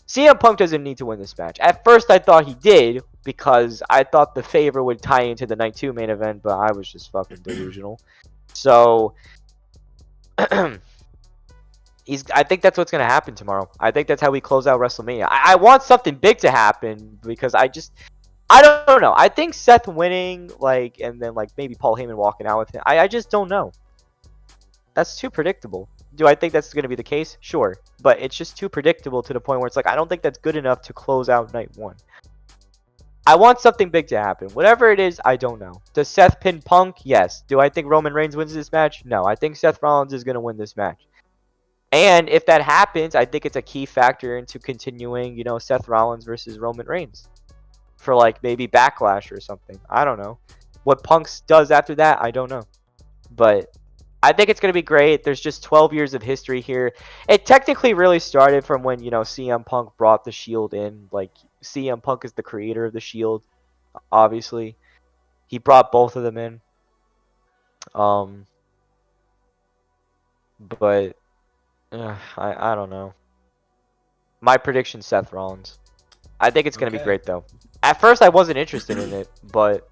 CM Punk doesn't need to win this match. At first, I thought he did because I thought the favor would tie into the Night 2 main event, but I was just fucking delusional. So I think that's what's gonna happen tomorrow. I think that's how we close out WrestleMania. I want something big to happen because I don't know. I think Seth winning, like, and then like maybe Paul Heyman walking out with him. I just don't know. That's too predictable. Do I think that's gonna be the case? Sure, but it's just too predictable to the point where it's like I don't think that's good enough to close out night 1. I want something big to happen. Whatever it is, I don't know. Does Seth pin Punk? Yes. Do I think Roman Reigns wins this match? No. I think Seth Rollins is gonna win this match. And if that happens, I think it's a key factor into continuing, you know, Seth Rollins versus Roman Reigns for like maybe Backlash or something. I don't know. What Punk does after that, I don't know. But I think it's going to be great. There's just 12 years of history here. It technically really started from when, you know, CM Punk brought the Shield in. Like, CM Punk is the creator of the Shield, obviously. He brought both of them in. But I don't know. My prediction, Seth Rollins. I think it's going to be great, though. At first, I wasn't interested in it, but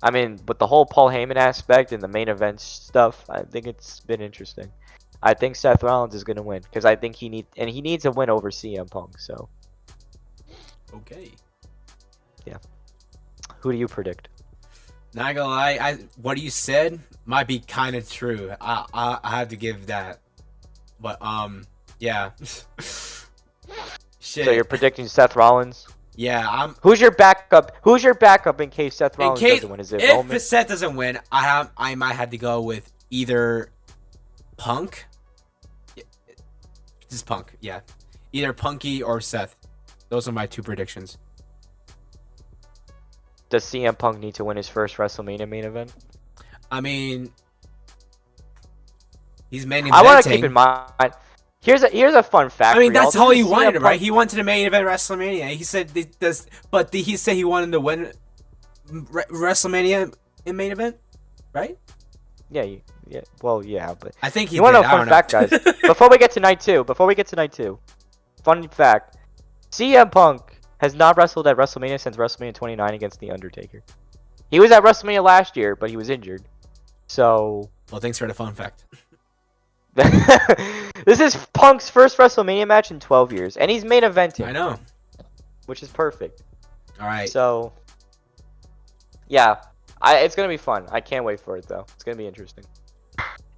I mean, with the whole Paul Heyman aspect and the main event stuff, I think it's been interesting. I think Seth Rollins is going to win because I think he needs a win over CM Punk. So, okay. Yeah. Who do you predict? Not gonna lie, what you said might be kind of true. I have to give that. But yeah. Shit. So you're predicting Seth Rollins? Yeah, I'm. Who's your backup? Who's your backup in case Seth Rollins doesn't win? Is it Roman? If Seth doesn't win, I might have to go with either Punk. This is Punk, yeah. Either Punky or Seth. Those are my two predictions. does CM Punk need to win his first WrestleMania main event? I mean, he's main I want to keep eventing. in mind. Here's a fun fact. I mean, for y'all. that's This all is he CM wanted, right? Punk- He wanted to main event WrestleMania. He said he said he wanted to win WrestleMania in main event, right? Yeah, yeah. Well, yeah, but I think he you want to did. know a fun fact, guys? Before we get to night two, fun fact: CM Punk has not wrestled at WrestleMania since WrestleMania 29 against The Undertaker. He was at WrestleMania last year, but he was injured. So, Well, thanks for the fun fact. this is Punk's first WrestleMania match in 12 years, and he's main eventing. I know. Which is perfect. All right. So, yeah, it's gonna be fun. I can't wait for it though. It's gonna be interesting.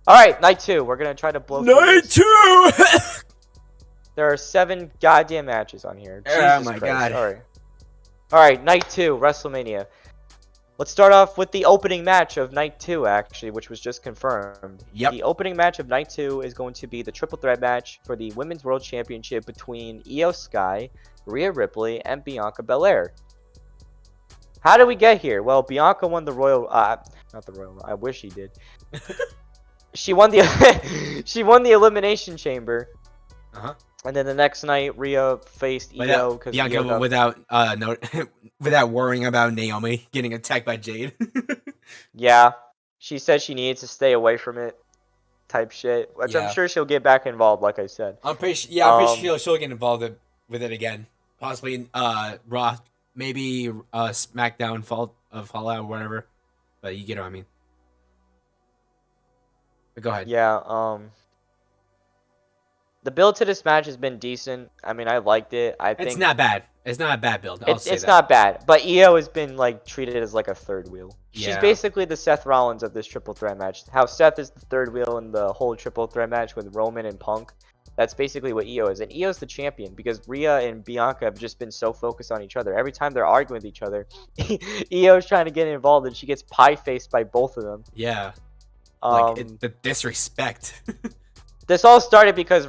All right, night two. We're gonna try to blow. Night two. There are 7 goddamn matches on here. Oh Jesus my Christ. God. All right, night 2, WrestleMania. Let's start off with the opening match of night 2, actually, which was just confirmed. Yep. The opening match of night 2 is going to be the triple threat match for the Women's World Championship between Io Sky, Rhea Ripley, and Bianca Belair. How did we get here? Well, Bianca won the Royal... not the Royal... I wish she did. She won the... she won the Elimination Chamber. Uh-huh. And then the next night, Rhea faced Io because Bianca without worrying about Naomi getting attacked by Jade. Yeah, she said she needs to stay away from it, type shit. Which Yeah. I'm sure she'll get back involved, like I said. I'm pretty sure she'll get involved with it again. Possibly in Raw, maybe SmackDown Fallout or whatever. But you get what I mean. But go ahead. Yeah. The build to this match has been decent. I mean, I liked it. I think It's not bad. It's not a bad build. it's not bad. But Io has been like treated as like a third wheel. She's Yeah. basically the Seth Rollins of this triple threat match. How Seth is the third wheel in the whole triple threat match with Roman and Punk. That's basically what Io is. And Io's the champion because Rhea and Bianca have just been so focused on each other. Every time they're arguing with each other, Io's trying to get involved and she gets pie-faced by both of them. Yeah. The disrespect. This all started because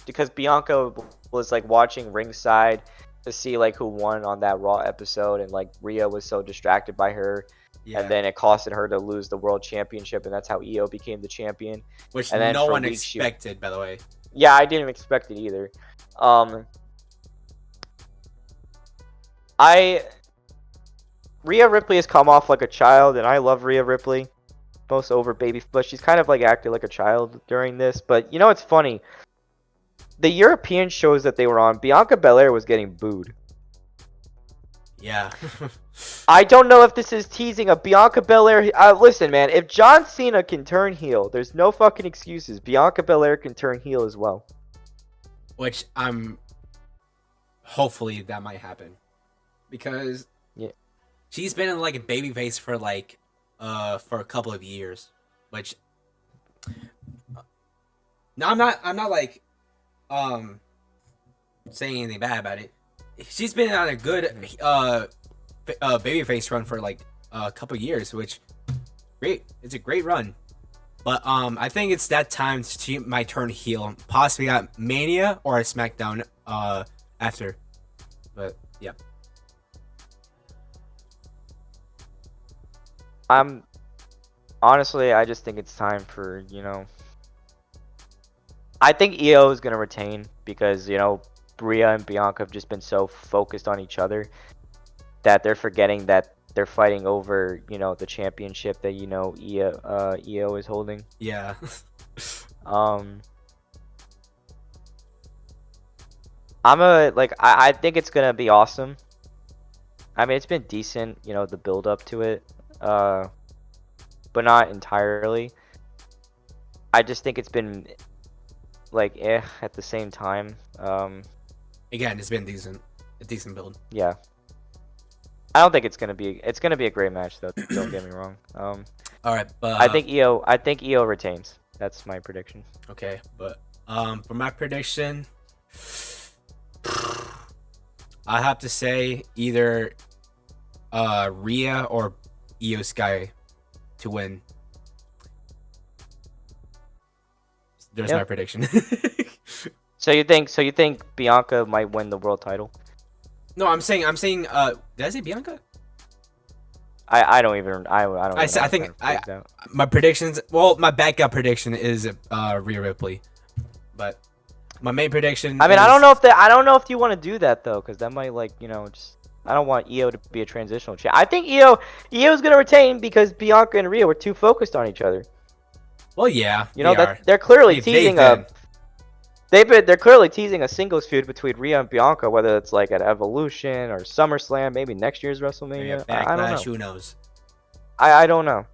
because Bianca was like watching ringside to see like who won on that Raw episode, and like Rhea was so distracted by her, Yeah. and then it costed her to lose the world championship, and that's how Io became the champion. Which and then no for one weeks expected, by the way. Yeah, I didn't expect it either. Rhea Ripley has come off like a child, and I love Rhea Ripley. Most over baby, but she's kind of like acting like a child during this. But you know what's funny? The European shows that they were on, Bianca Belair was getting booed. Yeah. I don't know if this is teasing a Bianca Belair. Listen, man, if John Cena can turn heel, there's no fucking excuses. Bianca Belair can turn heel as well. Which hopefully that might happen, because yeah, she's been in like a babyface for like for a couple of years, which no, I'm not like saying anything bad about it. She's been on a good babyface run for like a couple of years, which great. It's a great run. But I think it's that time she might turn heel, possibly at Mania or at SmackDown after. But yeah. Honestly, I just think it's time for, I think Io is gonna retain because, Rhea and Bianca have just been so focused on each other that they're forgetting that they're fighting over, the championship that Io is holding. Yeah. I think it's gonna be awesome. I mean, it's been decent, the build up to it, but not entirely. I just think it's been like at the same time. Again, it's been a decent build. Yeah. I don't think it's gonna be a great match though. Don't get me wrong. All right, but I think Io retains. That's my prediction. Okay, but for my prediction, I have to say either Rhea or Io Sky to win. There's my prediction. So you think Bianca might win the world title? No, I'm saying did I say Bianca? I don't even I don't even know I how think to phrase that. my predictions. Well, my backup prediction is Rhea Ripley, but my main prediction. I mean, is, I don't know if you want to do that though, because that might like just. I don't want Io to be a transitional champ. I think Io's gonna retain because Bianca and Rhea were too focused on each other. Well, yeah, You know they are. they're clearly They've teasing been. they're clearly teasing a singles feud between Rhea and Bianca, whether it's like at Evolution or SummerSlam, maybe next year's WrestleMania. I don't know. Who knows? I don't know.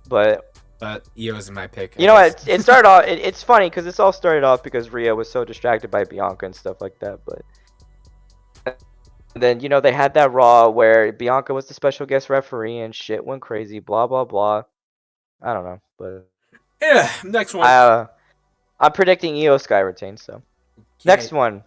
But Io is my pick. you know what? It started off. It's funny because this all started off because Rhea was so distracted by Bianca and stuff like that. But then they had that Raw where Bianca was the special guest referee and shit went crazy. Blah blah blah. I don't know, but yeah. Next one. I'm predicting Io Sky retains. So next one.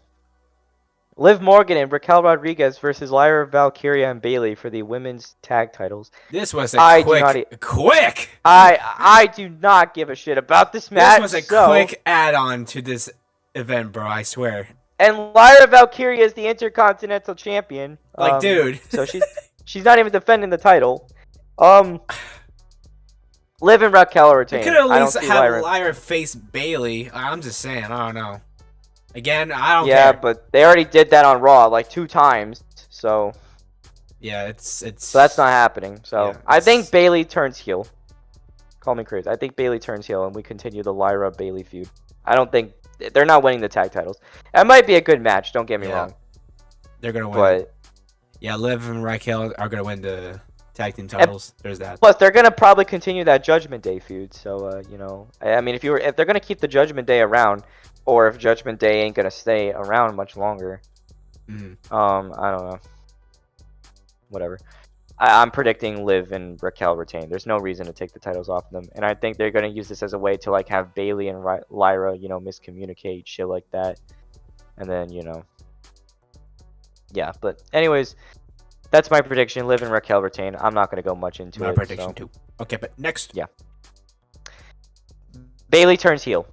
Liv Morgan and Raquel Rodriguez versus Lyra Valkyria and Bayley for the women's tag titles. This was a quick. I do not give a shit about this match. This was a quick add-on to this event, bro. I swear. And Lyra Valkyria is the Intercontinental Champion. Like, dude. So she's not even defending the title. Liv and Raquel retain. You could at least have Lyra face Bayley. I'm just saying. I don't know. Again, I don't care. Yeah, but they already did that on Raw like 2 times. So yeah, so that's not happening. So yeah, I think Bayley turns heel. Call me crazy. I think Bayley turns heel and we continue the Lyra Bayley feud. I don't think they're not winning the tag titles. It might be a good match. Don't get me wrong. They're gonna win. But yeah, Liv and Raquel are gonna win the tag team titles. There's that. Plus, they're gonna probably continue that Judgment Day feud. So I mean, if they're gonna keep the Judgment Day around, or if Judgment Day ain't gonna stay around much longer, I don't know. Whatever. I'm predicting Liv and Raquel retain. There's no reason to take the titles off them, and I think they're gonna use this as a way to like have Bayley and Lyra, miscommunicate shit like that, and then yeah. But anyways, that's my prediction. Liv and Raquel retain. I'm not gonna go much into it. My prediction too. Okay, but next. Yeah. Bayley turns heel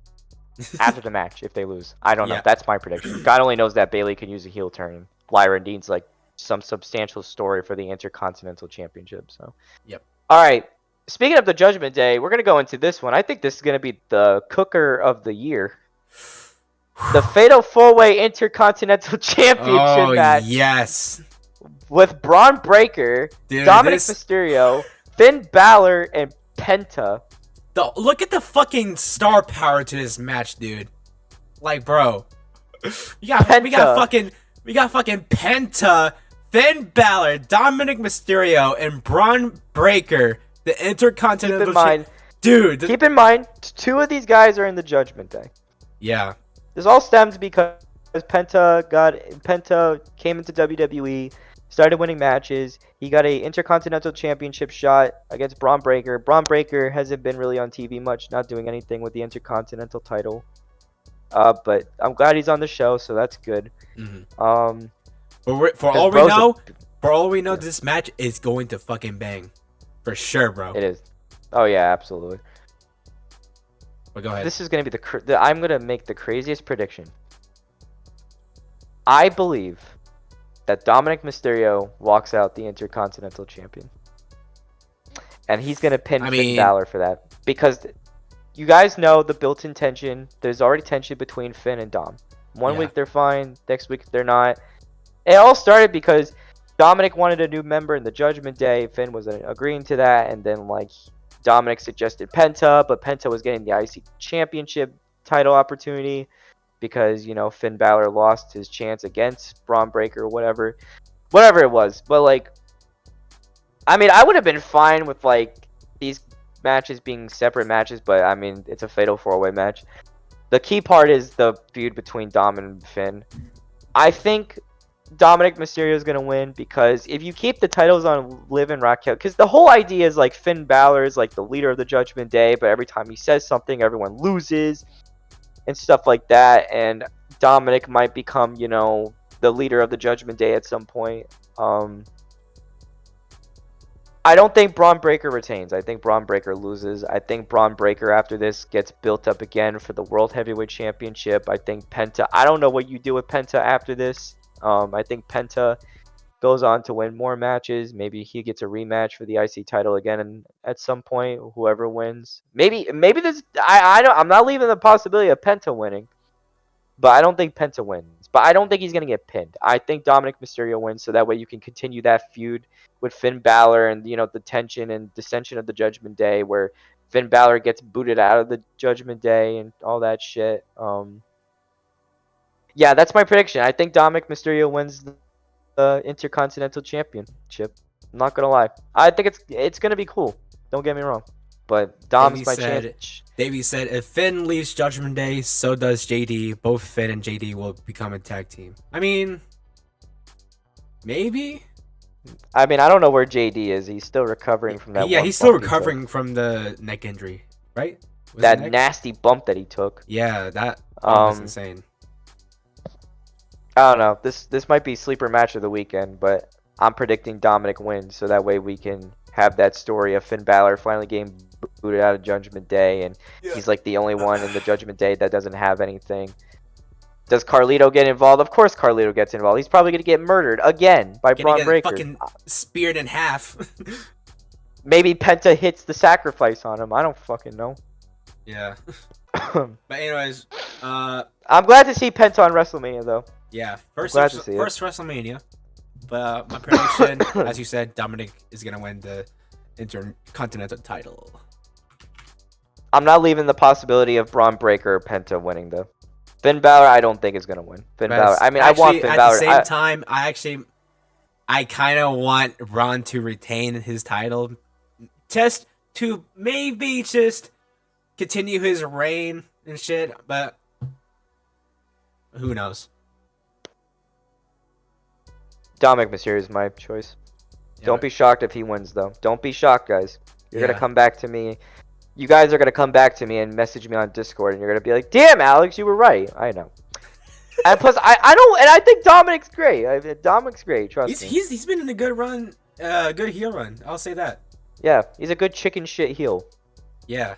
after the match if they lose. I don't know. That's my prediction. God only knows that Bayley can use a heel turn. Lyra needs like some substantial story for the Intercontinental Championship. So. Yep. All right. Speaking of the Judgment Day, we're gonna go into this one. I think this is gonna be the cooker of the year. The Fatal 4-Way Intercontinental Championship match. Yes. With Braun Breaker, Dominic Mysterio, Finn Balor, and Penta. Look at the fucking star power to this match, dude. Like, bro, we got fucking Penta, Finn Balor, Dominic Mysterio, and Braun Breaker, the Intercontinental Champion. Dude, keep in mind, 2 of these guys are in the Judgment Day. Yeah. This all stems because Penta came into WWE, started winning matches. He got a Intercontinental Championship shot against Braun Breaker. Braun Breaker hasn't been really on TV much, not doing anything with the Intercontinental title. But I'm glad he's on the show, so that's good. For all we know, this match is going to fucking bang, for sure, bro. It is. Oh yeah, absolutely. But go ahead. This is gonna be I'm gonna make the craziest prediction. I believe that Dominic Mysterio walks out the Intercontinental Champion. And he's going to pin Finn Balor for that. Because you guys know the built-in tension. There's already tension between Finn and Dom. One week they're fine, next week they're not. It all started because Dominic wanted a new member in the Judgment Day. Finn was agreeing to that. And then like Dominic suggested Penta, but Penta was getting the IC Championship title opportunity. Because, Finn Balor lost his chance against Braun Breaker or whatever it was. But, like, I mean, I would have been fine with, like, these matches being separate matches. But, I mean, it's a fatal 4-way match. The key part is the feud between Dom and Finn. I think Dominic Mysterio is going to win because if you keep the titles on Liv and Raquel, because the whole idea is, like, Finn Balor is, like, the leader of the Judgment Day. But every time he says something, everyone loses. And stuff like that, and Dominic might become, the leader of the Judgment Day at some point. I don't think Braun Breaker retains. I think Braun Breaker loses. I think Braun Breaker after this gets built up again for the World Heavyweight Championship. I think Penta. I don't know what you do with Penta after this. I think Penta goes on to win more matches. Maybe he gets a rematch for the IC title again, and at some point, whoever wins, maybe this. I'm not leaving the possibility of Penta winning, but I don't think Penta wins. But I don't think he's gonna get pinned. I think Dominic Mysterio wins, so that way you can continue that feud with Finn Balor and the tension and dissension of the Judgment Day, where Finn Balor gets booted out of the Judgment Day and all that shit. Yeah, that's my prediction. I think Dominic Mysterio wins the Intercontinental Championship. I'm not gonna lie. I think it's gonna be cool. Don't get me wrong. But Dom's my champ. Davey said, if Finn leaves Judgment Day, so does JD. Both Finn and JD will become a tag team. I mean, maybe. I mean, I don't know where JD is. He's still recovering from that. Yeah, he's still recovering from the neck injury, right? That nasty bump that he took. Yeah, that was insane. I don't know. This might be sleeper match of the weekend, but I'm predicting Dominic wins, so that way we can have that story of Finn Balor finally getting booted out of Judgment Day, and he's like the only one in the Judgment Day that doesn't have anything. Does Carlito get involved? Of course Carlito gets involved. He's probably going to get murdered again by Braun Breaker. Fucking speared in half. Maybe Penta hits the sacrifice on him. I don't fucking know. Yeah. But anyways, I'm glad to see Penta on WrestleMania though. Yeah, first WrestleMania. But my prediction, as you said, Dominic is going to win the Intercontinental title. I'm not leaving the possibility of Braun Breaker or Penta winning though. Finn Balor, I don't think is gonna win. Finn Balor. I mean, actually, I want Finn Balor. At the same time, I kind of want Braun to retain his title, just to maybe just continue his reign and shit. But who knows? Dominic Mysterio is my choice. Yeah, don't be shocked if he wins, though. Don't be shocked, guys. You're gonna come back to me. You guys are going to come back to me and message me on Discord, and you're going to be like, damn, Alex, you were right. I know. And plus, I think Dominic's great. Dominic's great, trust me. He's been in a good run, good heel run. I'll say that. Yeah, he's a good chicken shit heel. Yeah.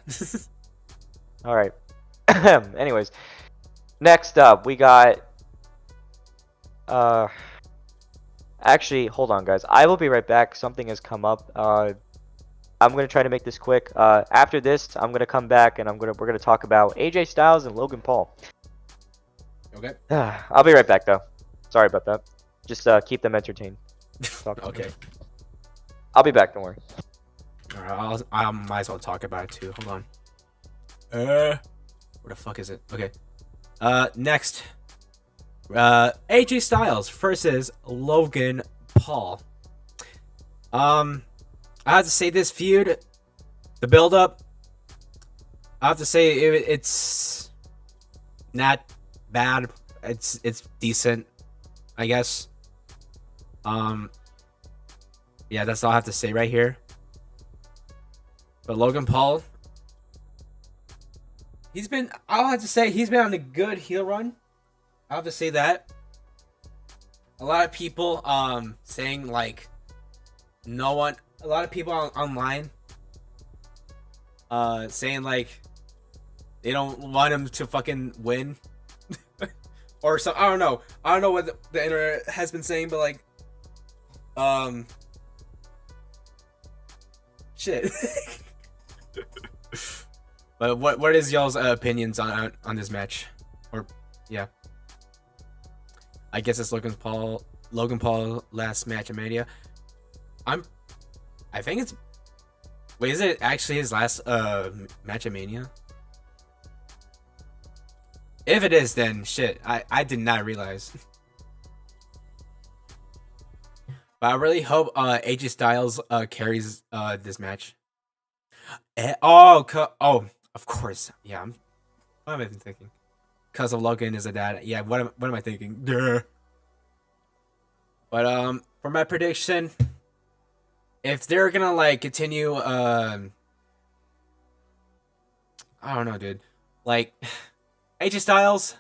All right. Anyways, next up, we got... Actually, hold on, guys. I will be right back. Something has come up. I'm gonna try to make this quick. After this, I'm gonna come back and we're gonna talk about AJ Styles and Logan Paul. Okay. I'll be right back though. Sorry about that. Just keep them entertained. Okay. I'll be back. Don't worry. Alright, I might as well talk about it too. Hold on. Where the fuck is it? Okay. Next. AJ Styles versus Logan Paul. I have to say this feud, the build-up, I have to say it's not bad. It's decent, I guess. Yeah, that's all I have to say right here. But Logan Paul, I'll have to say he's been on a good heel run. I'll have to say that. A lot of people saying like a lot of people online saying like they don't want him to fucking win or so. I don't know what the internet has been saying, but like shit. But what is y'all's opinions on this match? Or yeah, I guess it's Logan Paul last match of Mania. I think it's... Wait, is it actually his last match of Mania? If it is, then shit. I did not realize. But I really hope AJ Styles carries this match. Oh, of course. Yeah, what am I even thinking? Because of Logan is a dad. Yeah, what am I thinking? Duh. But for my prediction... If they're gonna like continue, I don't know, dude. Like, AJ Styles,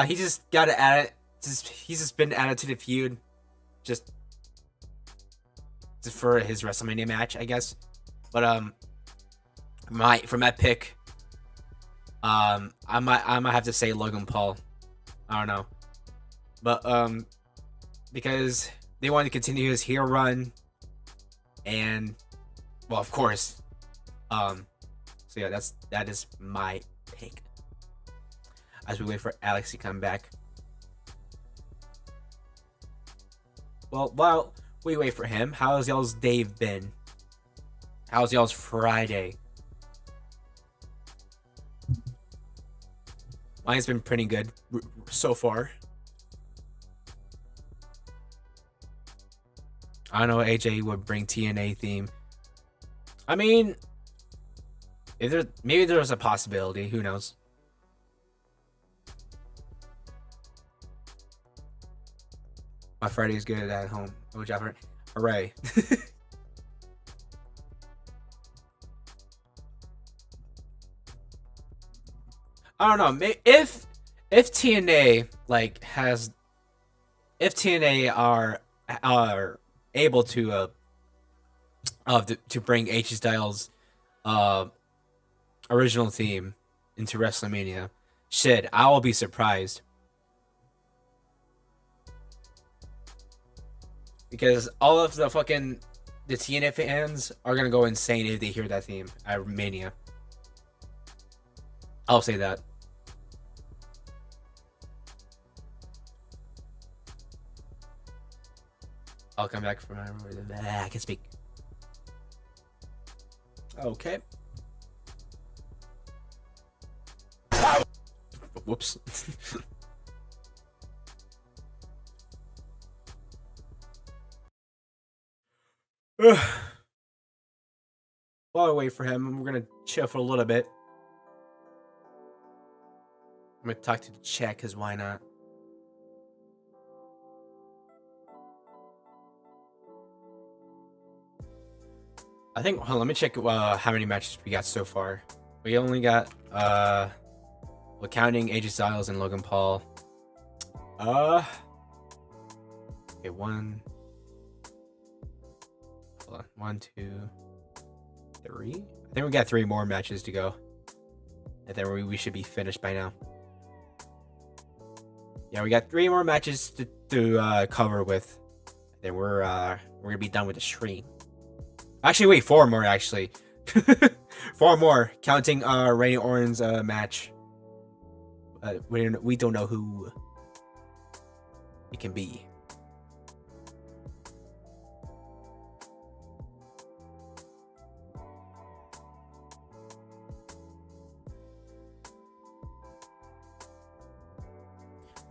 he just got to add it. He's just been added to the feud, just for his WrestleMania match, I guess. But for my pick, I might have to say Logan Paul. I don't know, but because they want to continue his heel run, and well, of course. So yeah, that is my pick. As we wait for Alex to come back. Well, while we wait for him, how's y'all's day been? How's y'all's Friday? Mine's been pretty good so far. I don't know, AJ would bring TNA theme. I mean, maybe there's a possibility. Who knows? My Friday's good at home. Oh, job, hooray! I don't know. If TNA like has, if TNA are able to bring H Styles original theme into WrestleMania, shit, I will be surprised. Because all of the TNA fans are gonna go insane if they hear that theme at Mania. I'll say that. I'll come back from I can speak. Okay. Whoops. While I wait for him, we're gonna chill for a little bit. I'm gonna talk to the chat, cause why not? I think. Hold on, let me check how many matches we got so far. We only got well, counting AJ Styles and Logan Paul. Okay, one. Hold on, 1, 2, 3. I think we got 3 more matches to go, and then we should be finished by now. Yeah, we got 3 more matches to cover with. Then we're gonna be done with the stream. Actually, wait, 4 more actually. 4 more, counting Randy Orton's match. We don't know who it can be.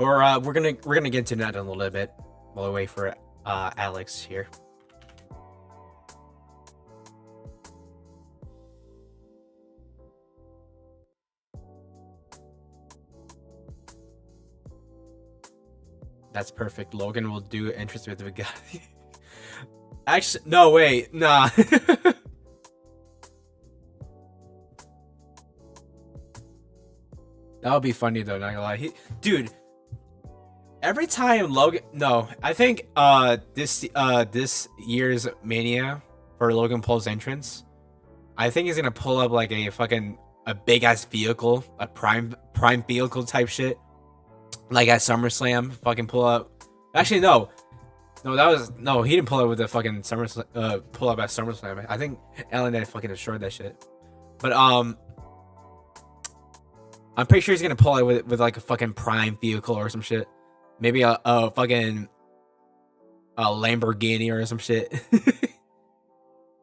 Or we're gonna get into that in a little bit while we wait for Alex here. That's perfect. Logan will do interest with the guy. Actually, no, wait, nah. That would be funny though, not gonna lie. Dude, every time Logan, no, I think this year's Mania for Logan Paul's entrance, I think he's gonna pull up like a big ass vehicle, a prime vehicle type shit, like at SummerSlam. Fucking pull up. Actually, no, he didn't pull up with the fucking pull up at SummerSlam. I think Ellen had fucking destroyed that shit. But I'm pretty sure he's gonna pull it with like a fucking prime vehicle or some shit. Maybe a fucking a Lamborghini or some shit.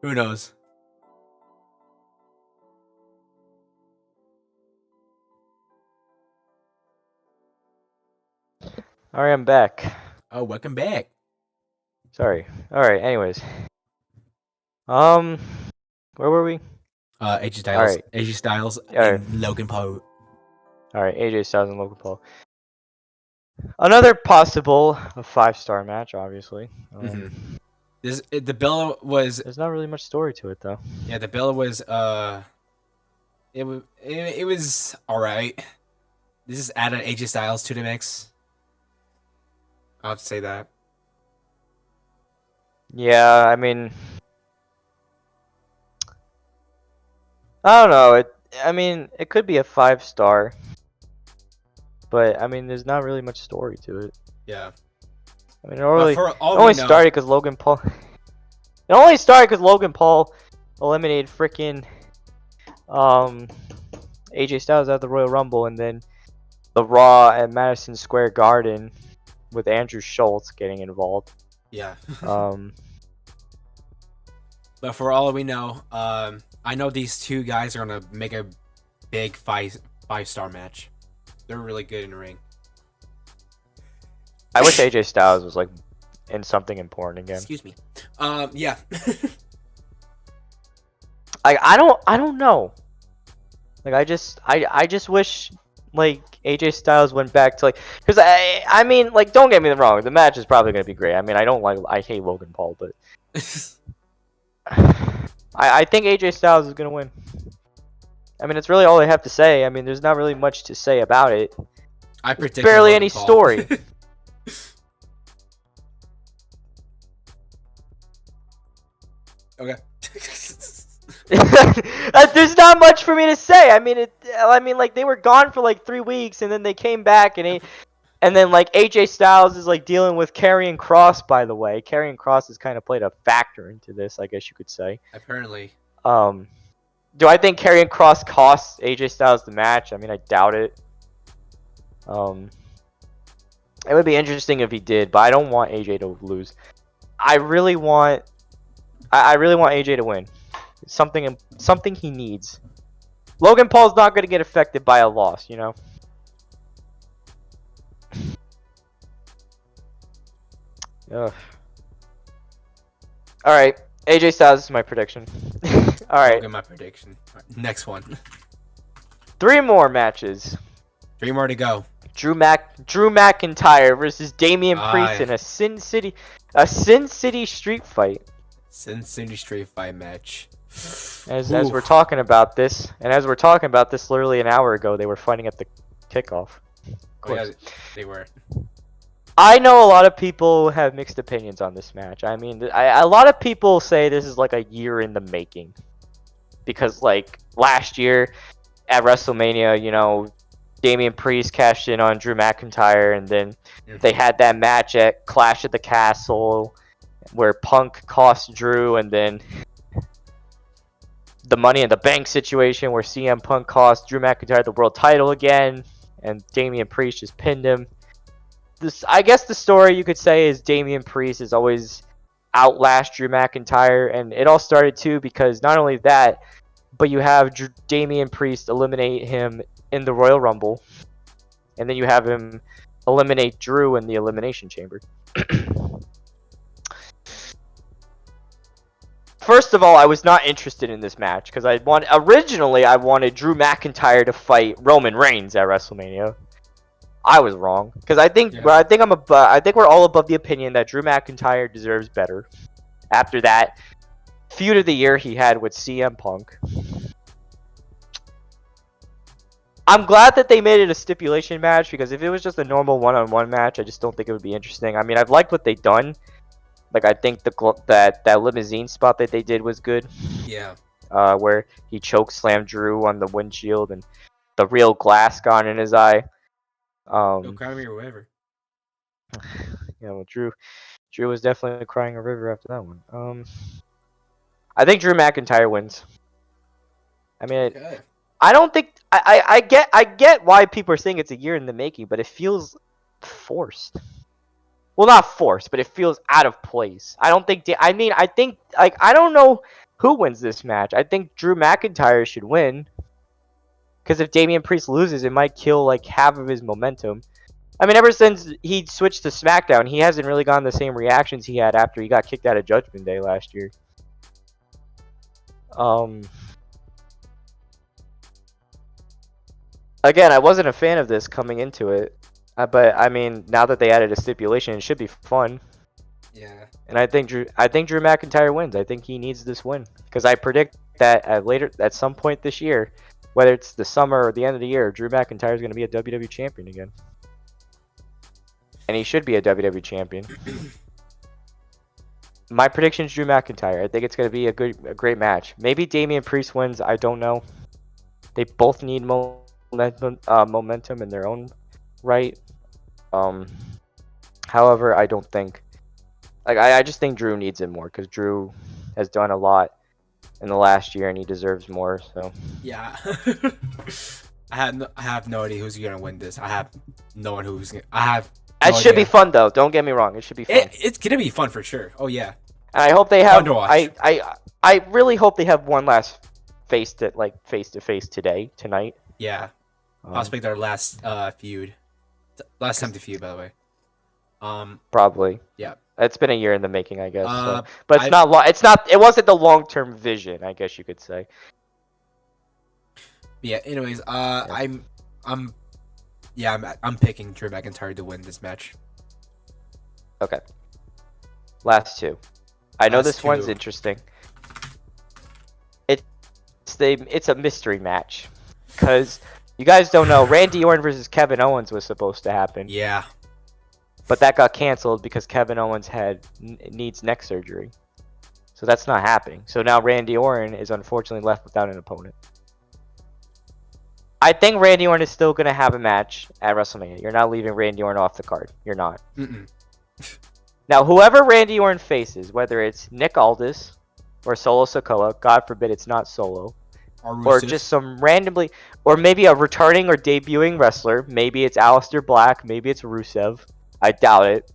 Who knows? Alright, I'm back. Oh, welcome back. Sorry. Alright, anyways. Where were we? AJ Styles. Alright. AJ Styles Alright. and Logan Paul. Alright, AJ Styles and Logan Paul. Another possible 5-star match, obviously. The bill was. There's not really much story to it, though. Yeah, the bill was. It was all right. This is added AJ Styles to the mix. I'll have to say that. Yeah, I mean, I don't know. It could be a 5-star, but I mean, there's not really much story to it. Yeah. I mean, But for it all only we know, started because Logan Paul. It only started because Logan Paul eliminated freaking AJ Styles at the Royal Rumble, and then the Raw at Madison Square Garden with Andrew Schultz getting involved. yeah. Um, But for all we know, I know these two guys are gonna make a big five-star match. They're really good in the ring. I wish AJ Styles was like in something important again. Excuse me. Yeah. I don't know. Like I just wish like AJ Styles went back to like, because I mean, like, don't get me wrong, the match is probably gonna be great. I mean, I hate Logan Paul, but I think AJ Styles is gonna win. I mean, it's really all I have to say. I mean, there's not really much to say about it. I predict Barely any story. Okay. There's not much for me to say. I mean, like they were gone for like 3 weeks, and then they came back, and then like AJ Styles is like dealing with Karrion Kross. By the way, Karrion Kross has kind of played a factor into this, I guess you could say. Apparently. Do I think Karrion Kross costs AJ Styles the match? I mean, I doubt it. It would be interesting if he did, but I don't want AJ to lose. I really want AJ to win. Something he needs. Logan Paul's not going to get affected by a loss, you know. Ugh. All right, AJ Styles is my prediction. All right. I'll get my prediction. Next one. 3 more matches. 3 more to go. Drew McIntyre versus Damian Priest in a Sin City street fight. Sin City street fight match. As we're talking about this, literally an hour ago, they were fighting at the kickoff. Of course. Oh, yeah, they were. I know a lot of people have mixed opinions on this match. I mean, a lot of people say this is like a year in the making. Because, like, last year at WrestleMania, you know, Damian Priest cashed in on Drew McIntyre, and then they had that match at Clash at the Castle where Punk cost Drew, and then the Money in the Bank situation where CM Punk cost Drew McIntyre the world title again, and Damian Priest just pinned him. I guess the story you could say is Damian Priest has always outlast Drew McIntyre, and it all started too because not only that, but you have Damian Priest eliminate him in the Royal Rumble, and then you have him eliminate Drew in the Elimination Chamber. First of all, I was not interested in this match because originally I wanted Drew McIntyre to fight Roman Reigns at WrestleMania. I was wrong because I think we're all above the opinion that Drew McIntyre deserves better. After that feud of the year he had with CM Punk. I'm glad that they made it a stipulation match because if it was just a normal one-on-one match, I just don't think it would be interesting. I mean, I've liked what they've done. Like, I think that limousine spot that they did was good. Yeah. Where he choke slammed Drew on the windshield and the real glass gone in his eye. No crying or whatever. Yeah, well, Drew was definitely crying a river after that one. I think Drew McIntyre wins. I mean, Okay. I don't think I get why people are saying it's a year in the making, but it feels forced. Well, not forced, but it feels out of place. I don't think. I think like I don't know who wins this match. I think Drew McIntyre should win. Because if Damian Priest loses, it might kill like half of his momentum. I mean, ever since he switched to SmackDown, he hasn't really gotten the same reactions he had after he got kicked out of Judgment Day last year. Again, I wasn't a fan of this coming into it. But I mean, now that they added a stipulation, it should be fun. Yeah. And I think Drew McIntyre wins. I think he needs this win because I predict that at some point this year, whether it's the summer or the end of the year, Drew McIntyre is going to be a WWE champion again, and he should be a WWE champion. My prediction is Drew McIntyre. I think it's going to be a great match. Maybe Damian Priest wins. I don't know. They both need momentum in their own right. However, I don't think, like, I just think Drew needs it more because Drew has done a lot in the last year and he deserves more. So Yeah. I have no idea who's gonna win this. I have no one who's gonna. I have. it No should be idea. fun though. Don't get me wrong. It should be fun. It's gonna be fun for sure. Oh yeah. And I hope they Fun have. to watch. I really hope they have one last face to face tonight. Yeah. Possibly their last feud. Last time to feud, by the way. Probably. Yeah. It's been a year in the making, I guess. So. But it's I- not long. It's not. It wasn't the long-term vision, I guess you could say. Yeah. Anyways, I'm picking Drew McIntyre to win this match. Okay. Last two. I know Last this one's two. interesting. It's a mystery match, because you guys don't know Randy Orton versus Kevin Owens was supposed to happen, Yeah. but that got canceled because Kevin Owens needs neck surgery, so that's not happening. So now Randy Orton is unfortunately left without an opponent. I think Randy Orton is still gonna have a match at WrestleMania. You're not leaving Randy Orton off the card. You're not. Mm-mm. Now, whoever Randy Orton faces, whether it's Nick Aldis or Solo Sikoa, God forbid it's not Solo, or Rusev. just some randomly, or maybe a returning or debuting wrestler. Maybe it's Aleister Black. Maybe it's Rusev. I doubt it.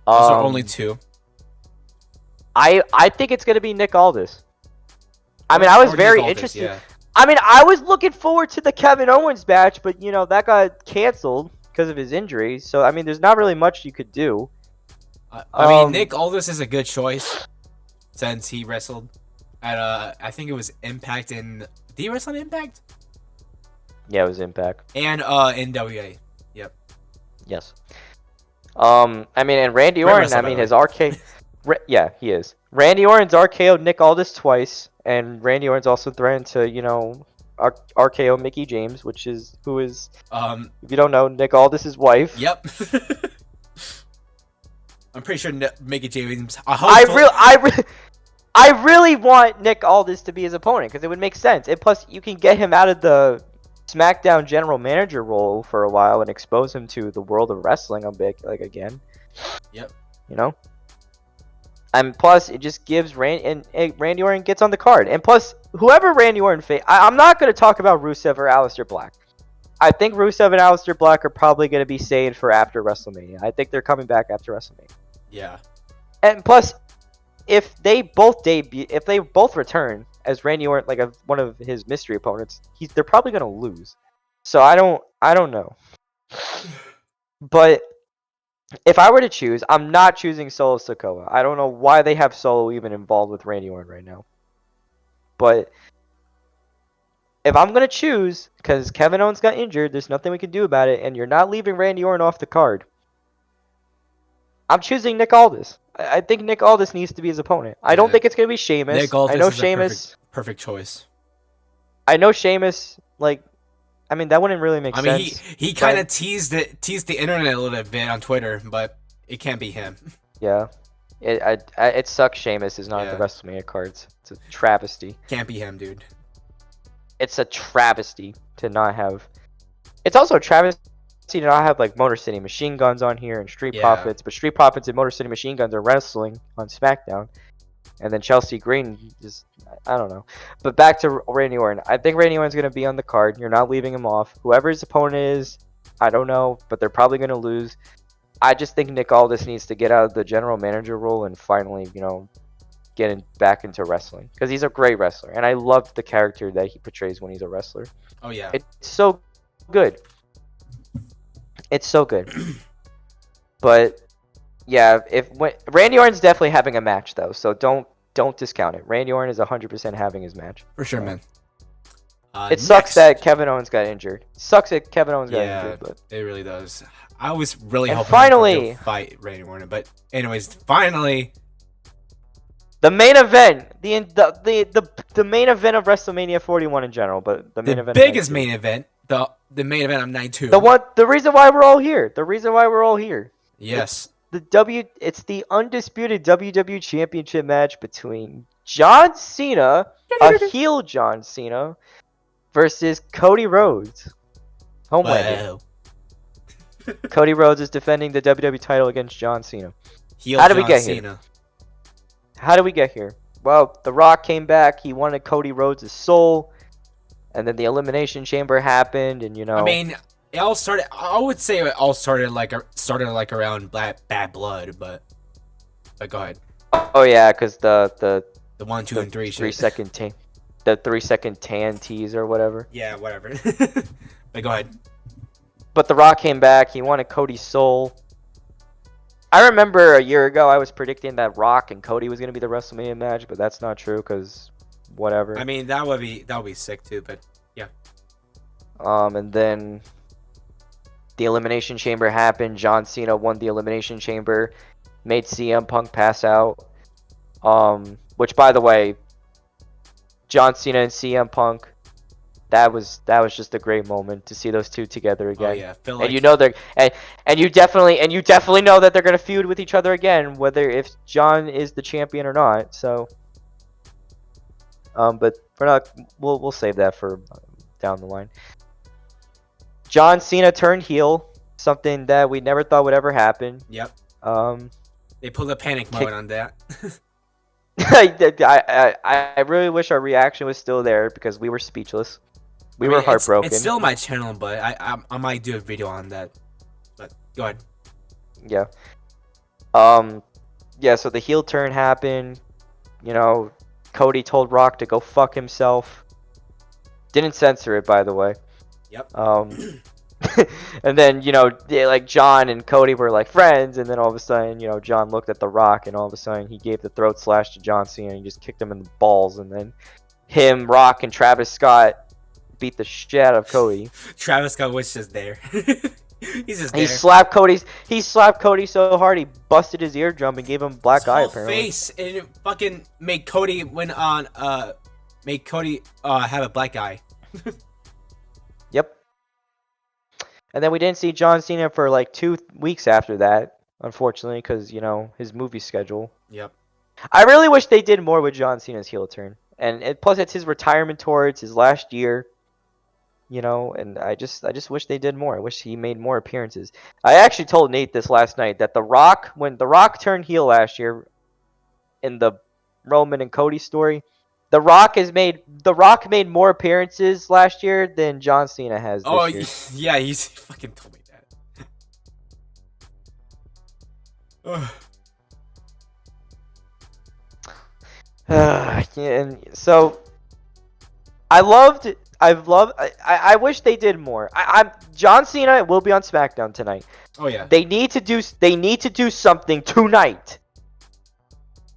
Those are only two. I think it's gonna be Nick Aldis. I mean, I was Or very Nick Aldis, interested. yeah. I mean, I was looking forward to the Kevin Owens match, but you know that got canceled because of his injury. So I mean, there's not really much you could do. I mean, Nick Aldis is a good choice since he wrestled at I think it was Impact in. Did he wrestle in Impact? Yeah, it was Impact. And in WA. Yep. Yes. I mean, and Randy Great Orton. wrestler, I by mean, the his RK. Yeah, he is. Randy Orton's RKO'd Nick Aldis twice, and Randy Orton's also threatened to, you know, RKO Mickey James, who is, if you don't know, Nick Aldis' wife. Yep. I'm pretty sure Mickey James. I really want Nick Aldis to be his opponent because it would make sense. And plus, you can get him out of the SmackDown general manager role for a while and expose him to the world of wrestling a bit, like again. Yep. You know. And plus, it just gives Randy Orton gets on the card. And plus, whoever Randy Orton I'm not going to talk about Rusev or Aleister Black. I think Rusev and Aleister Black are probably going to be saved for after WrestleMania. I think they're coming back after WrestleMania. Yeah. And plus, if they both return as Randy Orton, like one of his mystery opponents, they're probably going to lose. So I don't know. But if I were to choose, I'm not choosing Solo Sikoa. I don't know why they have Solo even involved with Randy Orton right now. But if I'm going to choose, because Kevin Owens got injured, there's nothing we can do about it, and you're not leaving Randy Orton off the card, I'm choosing Nick Aldis. I think Nick Aldis needs to be his opponent. I don't think it's going to be Sheamus. Nick Aldis I know is Sheamus. a perfect choice. I know Sheamus, like, I mean, that wouldn't really make sense. I mean, he kind of teased the internet a little bit on Twitter, but it can't be him. Yeah. It sucks Sheamus is not at the WrestleMania cards. It's a travesty. Can't be him, dude. It's a travesty to not have. It's also a travesty to not have like Motor City Machine Guns on here and Street Profits, but Street Profits and Motor City Machine Guns are wrestling on SmackDown, and then Chelsea Green is, I don't know. But back to Randy Orton. I think Randy Orton's gonna be on the card. You're not leaving him off. Whoever his opponent is, I don't know, but they're probably gonna lose. I just think Nick Aldis needs to get out of the general manager role and finally, you know, get back into wrestling because he's a great wrestler, and I love the character that he portrays when he's a wrestler. Oh yeah, it's so good. It's so good. But yeah, Randy Orton's definitely having a match though, so don't discount it. Randy Orton is 100% having his match for sure, man. It sucks that Kevin Owens got injured. Sucks that Kevin Owens got injured, but it really does. I was really hoping finally to fight Randy Orton, but anyways, finally. The main event, the main event of WrestleMania 41 in general, but the main event, biggest main event, the main event of night 2. The reason why we're all here. Yes. It's the undisputed WWE Championship match between John Cena, a heel John Cena, versus Cody Rhodes. Cody Rhodes is defending the WWE title against John Cena. Heel How did we John get Cena. here? How did we get here? Well, The Rock came back. He wanted Cody Rhodes' soul. And then the Elimination Chamber happened, and I mean, it all started. I would say it all started like around Bad Blood, but go ahead. Oh yeah, because the 1, 2, and 3 shit. 3 second the 3 second tan tease or whatever. Yeah, whatever. But go ahead. But The Rock came back. He wanted Cody's soul. I remember a year ago I was predicting that Rock and Cody was gonna be the WrestleMania match, but that's not true because whatever. I mean, that would be sick too, but yeah. And then the Elimination Chamber happened. John Cena won the Elimination Chamber, made CM Punk pass out. Which by the way, John Cena and CM Punk, that was just a great moment to see those two together again. Oh yeah, feel like... And you know they're and you definitely know that they're gonna feud with each other again, whether if John is the champion or not. So, but for not, we'll save that for down the line. John Cena turned heel, something that we never thought would ever happen. Yep. They pulled a panic mode on that. I really wish our reaction was still there because we were speechless. We were heartbroken. It's still my channel, but I might do a video on that. But go ahead. Yeah. Yeah, so the heel turn happened. You know, Cody told Rock to go fuck himself. Didn't censor it, by the way. Yep. And then, you know, like John and Cody were like friends, and then all of a sudden, you know, John looked at The Rock, and all of a sudden he gave the throat slash to John Cena, and he just kicked him in the balls, and then him, Rock, and Travis Scott beat the shit out of Cody. Travis Scott was just there. He's just there. He slapped Cody so hard he busted his eardrum and gave him black eye apparently. Face, and it fucking made Cody have a black eye. Yep. And then we didn't see John Cena for like 2 weeks after that, unfortunately, because, you know, his movie schedule. Yep. I really wish they did more with John Cena's heel turn. And plus, it's his retirement tour. It's his last year. You know, and I just wish they did more. I wish he made more appearances. I actually told Nate this last night that when The Rock turned heel last year in the Roman and Cody story, The Rock made more appearances last year than John Cena has this year. Yeah, he fucking told me that. And so I wish they did more. John Cena will be on SmackDown tonight. Oh yeah. They need to do something tonight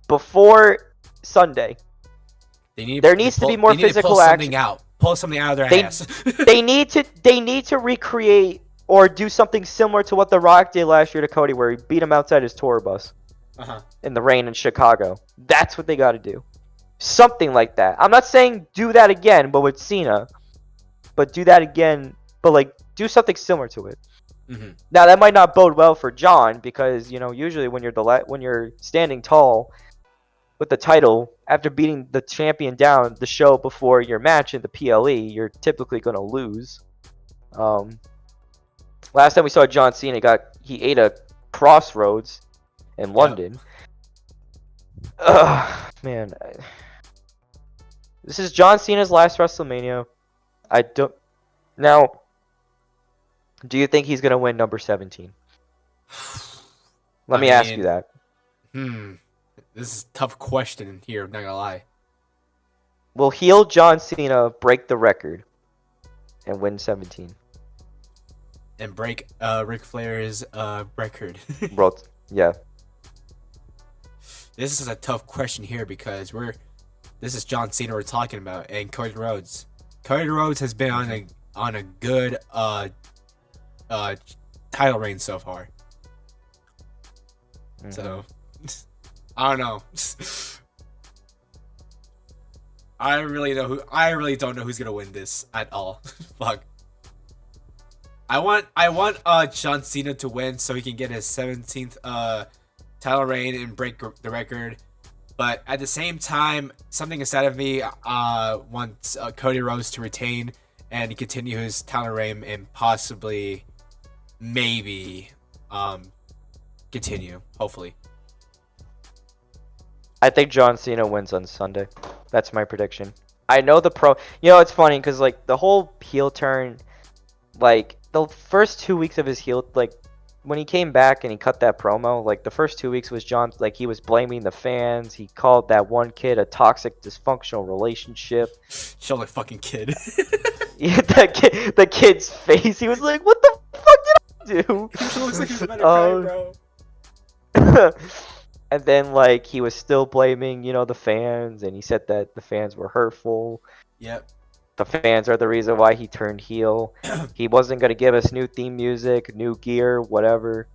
before Sunday. There needs to be more physical action. Pull something out of their ass. they need to recreate or do something similar to what The Rock did last year to Cody, where he beat him outside his tour bus in the rain in Chicago. That's what they got to do. Something like that. I'm not saying do that again, but with Cena. But do that again, but like do something similar to it. Mm-hmm. Now that might not bode well for John because, you know, usually when you're standing tall with the title after beating the champion down the show before your match in the PLE, you're typically going to lose. Last time we saw John Cena, he ate a Crossroads in London. Ugh, man. This is John Cena's last WrestleMania. Now, do you think he's going to win number 17? Let me ask you that. This is a tough question here, I'm not gonna lie. Will heel John Cena break the record and win 17? And break Ric Flair's record. Yeah. This is a tough question here because this is John Cena we're talking about, and Cody Rhodes. Cody Rhodes has been on a good title reign so far. Mm-hmm. So I don't know. I really don't know who's gonna win this at all. Fuck. I want John Cena to win so he can get his 17th title reign and break the record. But at the same time, something inside of me wants Cody Rhodes to retain and continue his title reign and possibly maybe continue. Hopefully. I think John Cena wins on Sunday. That's my prediction. I know the pro. You know, it's funny because like the whole heel turn, like the first 2 weeks of his heel, like when he came back and he cut that promo, like the first 2 weeks was John, like he was blaming the fans. He called that one kid a toxic, dysfunctional relationship. Show like fucking kid. Yeah, the kid's face. He was like, "What the fuck did I do?" He looks like he's about to cry, bro. And then like he was still blaming, you know, the fans, and he said that the fans were hurtful. Yep. The fans are the reason why he turned heel. He wasn't gonna give us new theme music, new gear, whatever.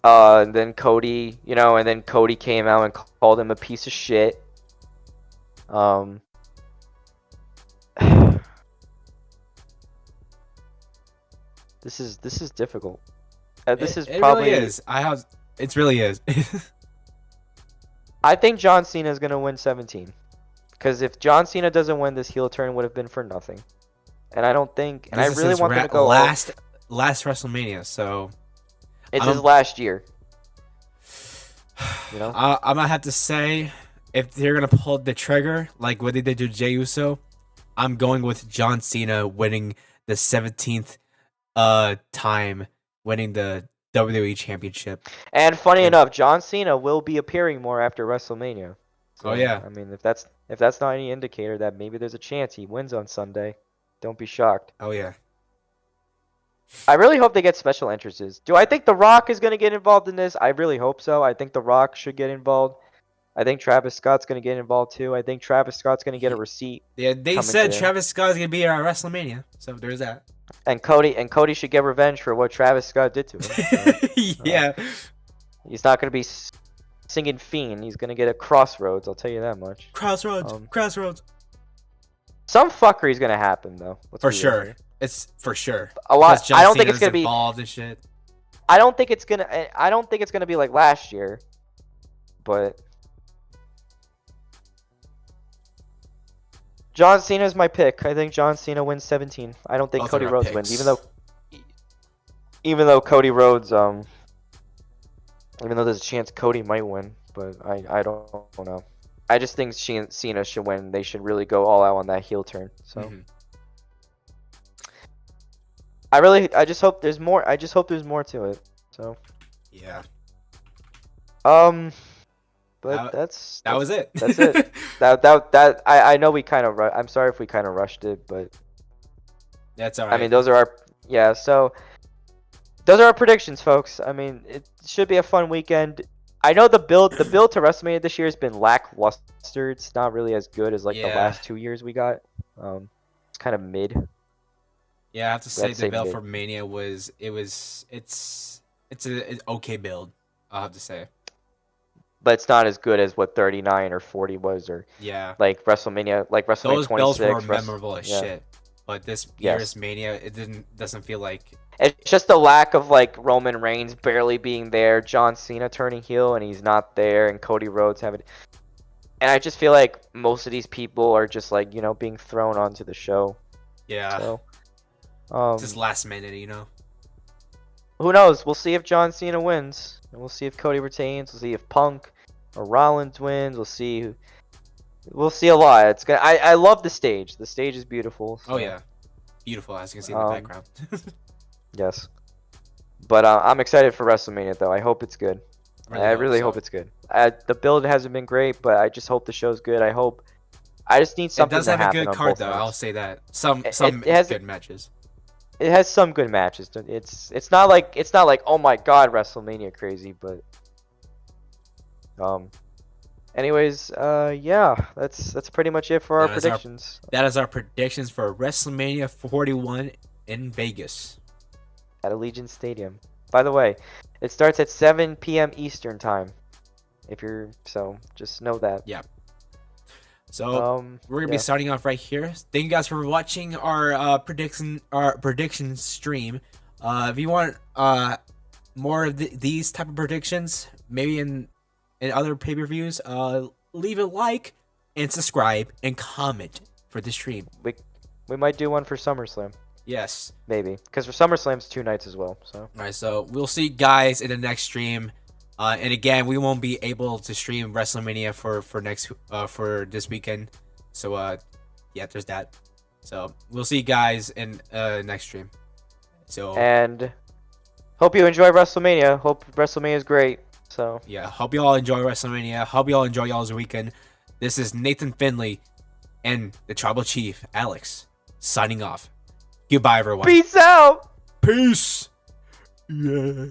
And then Cody, you know, and then Cody came out and called him a piece of shit. This is difficult. This is probably. It really is. It really is. I think John Cena is gonna win 17. Because if John Cena doesn't win, this heel turn would have been for nothing. And I don't think. And I really want them to go last WrestleMania. So it's his last year. You know. I might have to say, if they're gonna pull the trigger like what they did to Jey Uso, I'm going with John Cena winning the 17th time winning the WWE Championship. And funny enough, John Cena will be appearing more after WrestleMania. So, oh yeah. I mean, if that's not any indicator that maybe there's a chance he wins on Sunday, don't be shocked. Oh yeah. I really hope they get special entrances. Do I think The Rock is going to get involved in this? I really hope so. I think The Rock should get involved. I think Travis Scott's going to get involved too. I think Travis Scott's going to get a receipt. Yeah, they said Travis Scott's going to be at WrestleMania. So there's that. And Cody should get revenge for what Travis Scott did to him. So, yeah. He's not going to be singing Fiend. He's going to get a Crossroads, I'll tell you that much. Crossroads. Some fuckery is going to happen though. For sure. It's for sure. A lot. I don't think it's going to be involved and shit. I don't think it's going to be like last year. But John Cena's my pick. I think John Cena wins 17. I don't think Cody Rhodes wins, even though Cody Rhodes, even though there's a chance Cody might win, but I don't know. I just think Cena should win. They should really go all out on that heel turn. So I just hope there's more. I just hope there's more to it. So yeah. But that was it. That's it. that I know we kind of I'm sorry if we kind of rushed it, but that's all right. I mean, those are our so those are our predictions, folks. I mean, it should be a fun weekend. I know the build to WrestleMania this year has been lackluster. It's not really as good as like the last 2 years we got. It's kind of mid. Yeah, I have to say the build for Mania it's an okay build. I'll have to say. But it's not as good as what 39 or 40 was, or like WrestleMania, Those 26. builds were memorable as shit. But this year's Mania, it doesn't feel like. It's just the lack of like Roman Reigns barely being there, John Cena turning heel and he's not there, and Cody Rhodes having. And I just feel like most of these people are just like being thrown onto the show. Yeah. So, just last minute, Who knows? We'll see if John Cena wins. And we'll see if Cody retains. We'll see if Punk or Rollins wins. We'll see a lot. It's gonna. I love the stage. The stage is beautiful. So. Oh yeah, beautiful as you can see in the background. Yes, but I'm excited for WrestleMania though. I hope it's good. I really hope it's good. The build hasn't been great, but I just hope the show's good. I just need something. It does to have a happen good on card both though. ends. I'll say that. Some good matches. It has some good matches. It's not like oh my god WrestleMania crazy, but anyways, yeah, that's pretty much it for our predictions. That is our predictions for WrestleMania 41 in Vegas at Allegiant Stadium. By the way, it starts at 7 p.m. Eastern time. Just know that. Yeah. So we're gonna be starting off right here. Thank you guys for watching our prediction stream. If you want more of these type of predictions, maybe in other pay-per-views, leave a like and subscribe and comment for the stream. We might do one for SummerSlam. Yes. maybe because for SummerSlam's 2 nights as well. So All right, so we'll see you guys in the next stream. And again, we won't be able to stream WrestleMania for this weekend. So yeah, there's that. So we'll see you guys in next stream. So and hope you enjoy WrestleMania. Hope WrestleMania is great. So yeah, hope you all enjoy WrestleMania. Hope you all enjoy y'all's weekend. This is Nathan Finley and the Tribal Chief Alex signing off. Goodbye, everyone. peace out. Peace. Yeah.